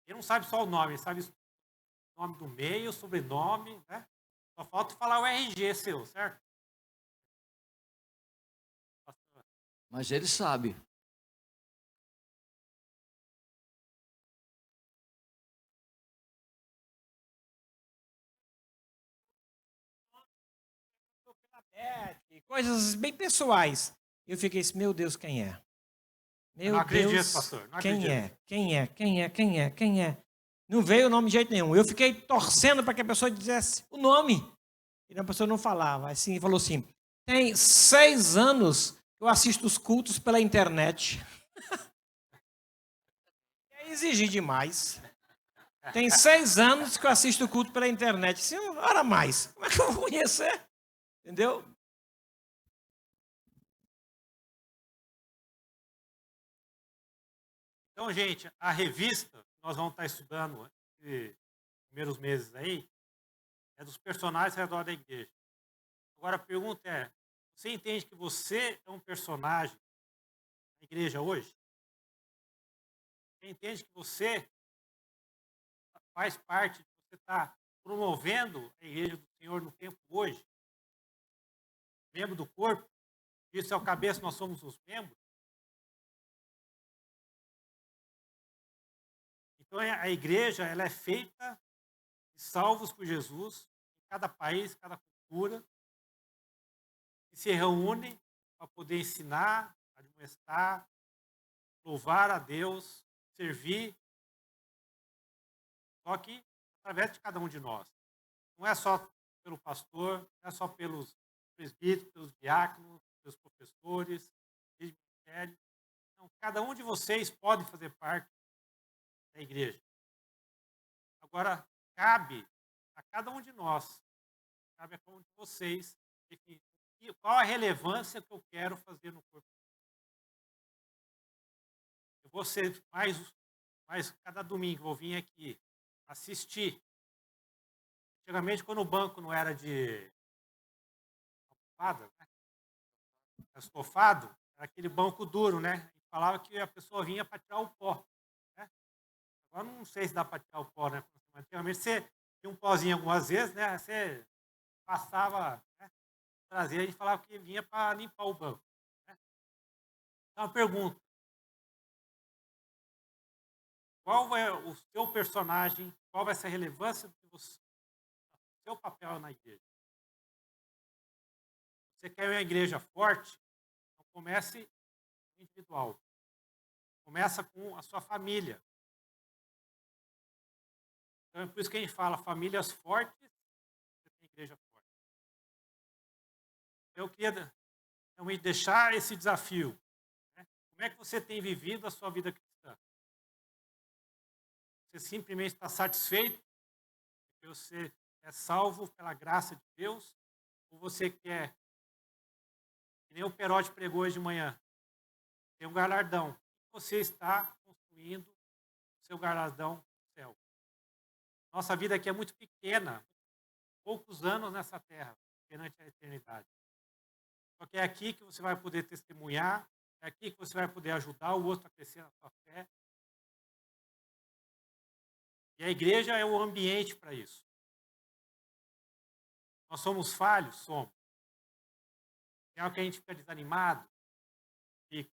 ele não sabe só o nome, ele sabe o nome do meio, o sobrenome, né? Só falta falar o RG seu, certo? Mas ele sabe. Coisas bem pessoais. Eu fiquei assim, meu Deus, quem é? Meu não acredito, Deus, pastor. Não quem acredito. é? Quem é? Não veio o nome de jeito nenhum. Eu fiquei torcendo para que a pessoa dissesse o nome. E a pessoa não falava. Assim, falou assim, tem 6 anos que eu assisto os cultos pela internet. É exigir demais. Tem 6 anos que eu assisto o culto pela internet. Se não era mais, como é que eu vou conhecer? Entendeu? Então, gente, a revista que nós vamos estar estudando nesses primeiros meses aí é dos personagens ao redor da igreja. Agora, a pergunta é: você entende que você é um personagem na igreja hoje? Você entende que você faz parte, você está promovendo a igreja do Senhor no tempo hoje? Membro do corpo? Isso é o cabeça, nós somos os membros. Então, a igreja ela é feita de salvos por Jesus, em cada país, cada cultura, que se reúne para poder ensinar, admoestar, louvar a Deus, servir, só que através de cada um de nós. Não é só pelo pastor, não é só pelos presbíteros, pelos diáconos, pelos professores, pelos ministérios. Não, cada um de vocês pode fazer parte da igreja. Agora, cabe a cada um de nós, cabe a cada um de vocês, definir qual a relevância que eu quero fazer no corpo. Eu vou ser mais cada domingo, vou vir aqui assistir. Antigamente, quando o banco não era de estofada, né? Estofado era aquele banco duro, né? A gente falava que a pessoa vinha para tirar o pó, né? Agora não sei se dá para tirar o pó, né? Antigamente você tinha um pozinho algumas vezes, né? Você passava, né? Trazia, a gente falava que vinha para limpar o banco, né? Então, eu pergunto, qual é o seu personagem, qual vai ser a relevância de você, do seu papel na igreja? Você quer uma igreja forte? Então comece individual. Começa com a sua família. Então é por isso que a gente fala famílias fortes, você tem igreja forte. Eu queria realmente deixar esse desafio, né? Como é que você tem vivido a sua vida cristã? Você simplesmente está satisfeito porque você é salvo pela graça de Deus? Ou você quer, que nem o Perotti pregou hoje de manhã, ter um galardão? Você está construindo o seu galardão no céu. Nossa vida aqui é muito pequena, poucos anos nessa terra, perante a eternidade. Só que é aqui que você vai poder testemunhar, é aqui que você vai poder ajudar o outro a crescer na sua fé. E a igreja é o ambiente para isso. Nós somos falhos? Somos. É algo que a gente fica desanimado? Fica.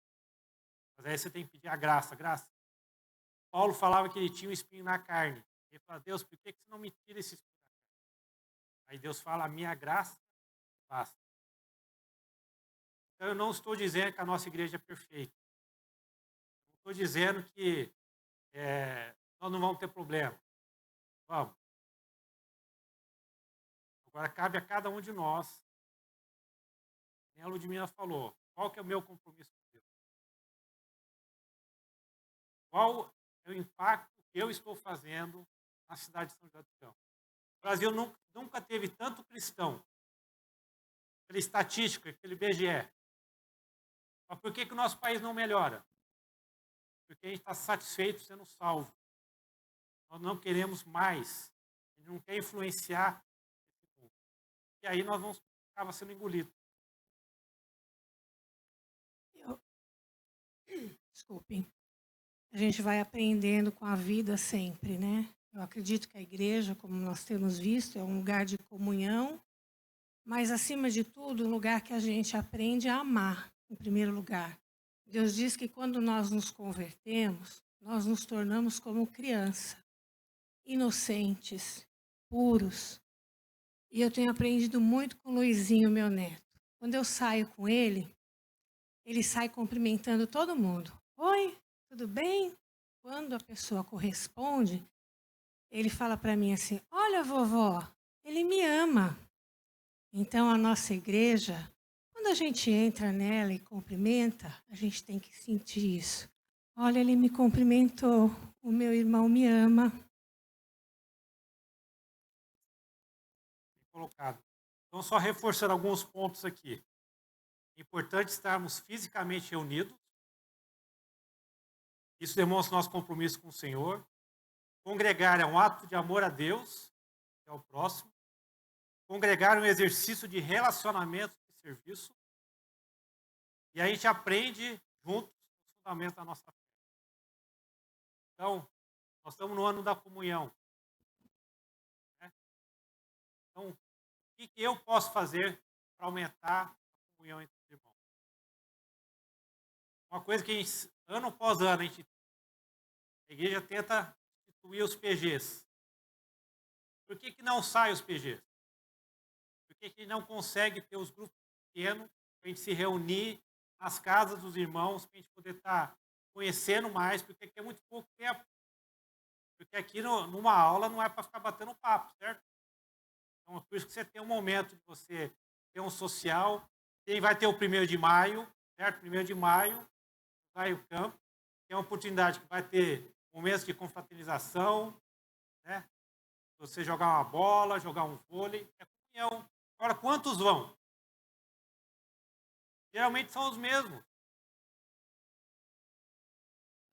Mas aí você tem que pedir a graça. Graça. Paulo falava que ele tinha um espinho na carne. Ele fala, Deus, por que você não me tira esse espinho da carne? Aí Deus fala, a minha graça basta. Então eu não estou dizendo que a nossa igreja é perfeita. Não estou dizendo que nós não vamos ter problema. Vamos. Agora cabe a cada um de nós, como a Ludmila falou, qual que é o meu compromisso com Deus? Qual é o impacto que eu estou fazendo na cidade de São José dos Campos? O Brasil nunca teve tanto cristão, pela estatística, pelo IBGE. Mas por que o nosso país não melhora? Porque a gente está satisfeito sendo salvo. Nós não queremos mais. A gente não quer influenciar esse mundo. E aí nós vamos acabar sendo engolidos. Desculpe. A gente vai aprendendo com a vida sempre, né? Eu acredito que a igreja, como nós temos visto, é um lugar de comunhão, mas, acima de tudo, um lugar que a gente aprende a amar, em primeiro lugar. Deus diz que quando nós nos convertemos, nós nos tornamos como criança, inocentes, puros. E eu tenho aprendido muito com o Luizinho, meu neto. Quando eu saio com ele sai cumprimentando todo mundo. Oi, tudo bem? Quando a pessoa corresponde, ele fala para mim assim, olha, vovó, ele me ama. Então, a nossa igreja, quando a gente entra nela e cumprimenta, a gente tem que sentir isso. Olha, ele me cumprimentou, o meu irmão me ama. Colocado. Então, só reforçando alguns pontos aqui. É importante estarmos fisicamente reunidos. Isso demonstra nosso compromisso com o Senhor. Congregar é um ato de amor a Deus, que é o próximo. Congregar é um exercício de relacionamento e serviço. E a gente aprende juntos os fundamentos da nossa fé. Então, nós estamos no ano da comunhão. Né? Então, o que eu posso fazer para aumentar a comunhão entre os irmãos? Uma coisa que a gente, ano após ano, a igreja tenta instituir os PGs. Por que não saem os PGs? Por que não consegue ter os grupos pequenos para a gente se reunir nas casas dos irmãos, para a gente poder estar conhecendo mais, porque aqui é muito pouco tempo. Porque aqui numa aula não é para ficar batendo papo, certo? Então, é por isso que você tem um momento de você ter um social. Quem vai ter o 1º de maio, certo? 1º de maio, vai o campo. Que é uma oportunidade que vai ter momentos de confraternização, né? Você jogar uma bola, jogar um vôlei, é comunhão. Agora, quantos vão? Geralmente são os mesmos.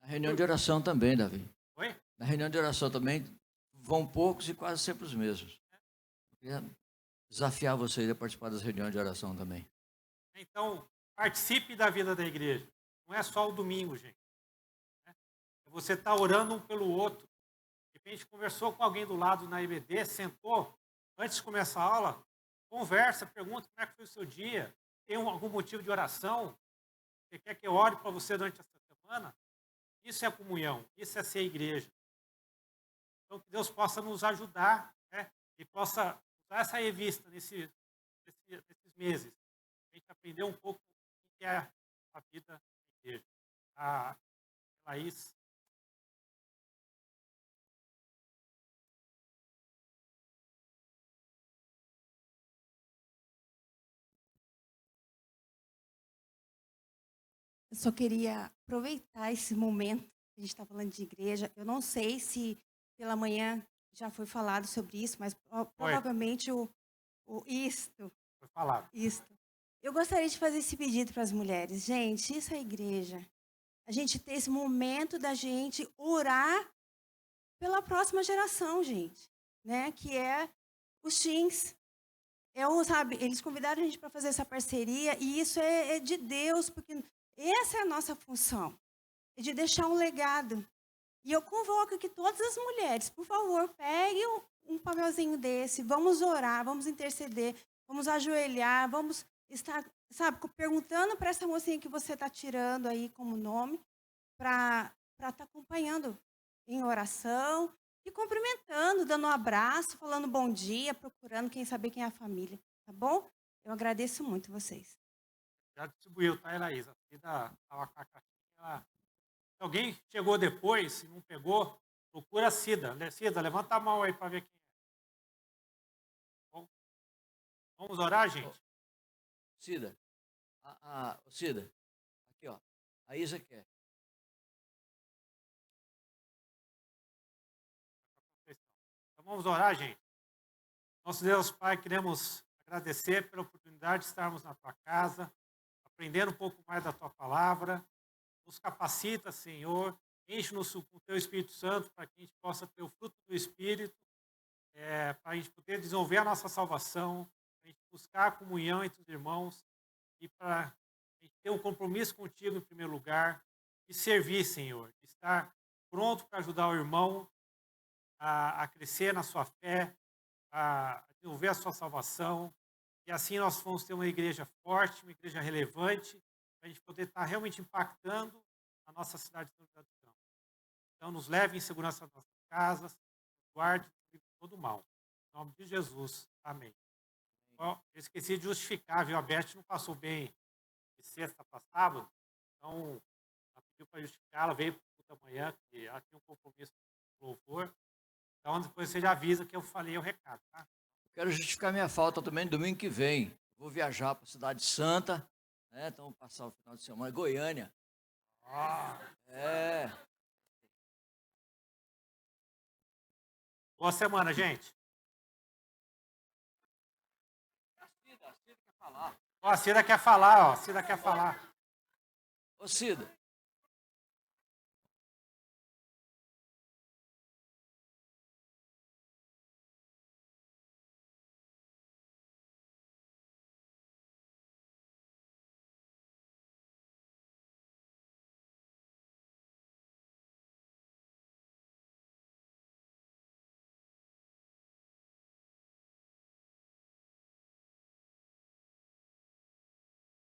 Na reunião de oração também, Davi. Oi? Na reunião de oração também vão poucos e quase sempre os mesmos. desafiar vocês a participar das reuniões de oração também. Então, participe da vida da igreja. Não é só o domingo, gente. Você está orando um pelo outro. De repente, conversou com alguém do lado na IBD, sentou, antes de começar a aula, conversa, pergunta como é que foi o seu dia, tem algum motivo de oração, você quer que eu ore para você durante essa semana? Isso é comunhão, isso é ser igreja. Então, que Deus possa nos ajudar, né? E possa usar essa revista nesses meses. A gente aprender um pouco o que é a vida da igreja. A Laís. Eu só queria aproveitar esse momento que a gente está falando de igreja. Eu não sei se pela manhã já foi falado sobre isso, mas provavelmente isto. Foi falado. Isto. Eu gostaria de fazer esse pedido para as mulheres. Gente, isso é igreja. A gente ter esse momento da gente orar pela próxima geração, gente, né? Que é os teens. Sabe, eles convidaram a gente para fazer essa parceria e isso é de Deus, porque essa é a nossa função, é de deixar um legado. E eu convoco aqui todas as mulheres, por favor, peguem um papelzinho desse, vamos orar, vamos interceder, vamos ajoelhar, vamos estar, sabe, perguntando para essa mocinha que você está tirando aí como nome, para estar acompanhando em oração e cumprimentando, dando um abraço, falando bom dia, procurando quem saber quem é a família, tá bom? Eu agradeço muito vocês. Já distribuiu, tá, Elaísa? Estava com a caixinha. Se alguém chegou depois e não pegou, procura a Cida. Cida, levanta a mão aí para ver quem é. Bom, vamos orar, gente? Cida, Cida, aqui, ó. A Isa quer. Então vamos orar, gente. Nosso Deus Pai, queremos agradecer pela oportunidade de estarmos na tua casa, aprendendo um pouco mais da tua palavra. Nos capacita, Senhor, enche-nos com o teu Espírito Santo para que a gente possa ter o fruto do Espírito, para a gente poder desenvolver a nossa salvação, para a gente buscar a comunhão entre os irmãos e para a gente ter um compromisso contigo em primeiro lugar e servir, Senhor, de estar pronto para ajudar o irmão a crescer na sua fé, a desenvolver a sua salvação. E assim nós vamos ter uma igreja forte, uma igreja relevante, para a gente poder estar realmente impactando a nossa cidade de São José dos Campos. Então, nos leve em segurança às nossas casas, nos guarde de todo mal. Em nome de Jesus. Amém. Bom, eu esqueci de justificar, viu? A Beth não passou bem de sexta para sábado, então ela pediu para justificar, ela veio para da manhã, que ela tinha um compromisso com o louvor. Então, depois você já avisa que eu falei o recado, tá? Quero justificar minha falta também domingo que vem. Vou viajar para a Cidade Santa, né? Então, vou passar o final de semana em Goiânia. Boa semana, gente. A Cida quer falar. Ó, a Cida quer falar, ó. A Cida quer falar. Ô, Cida.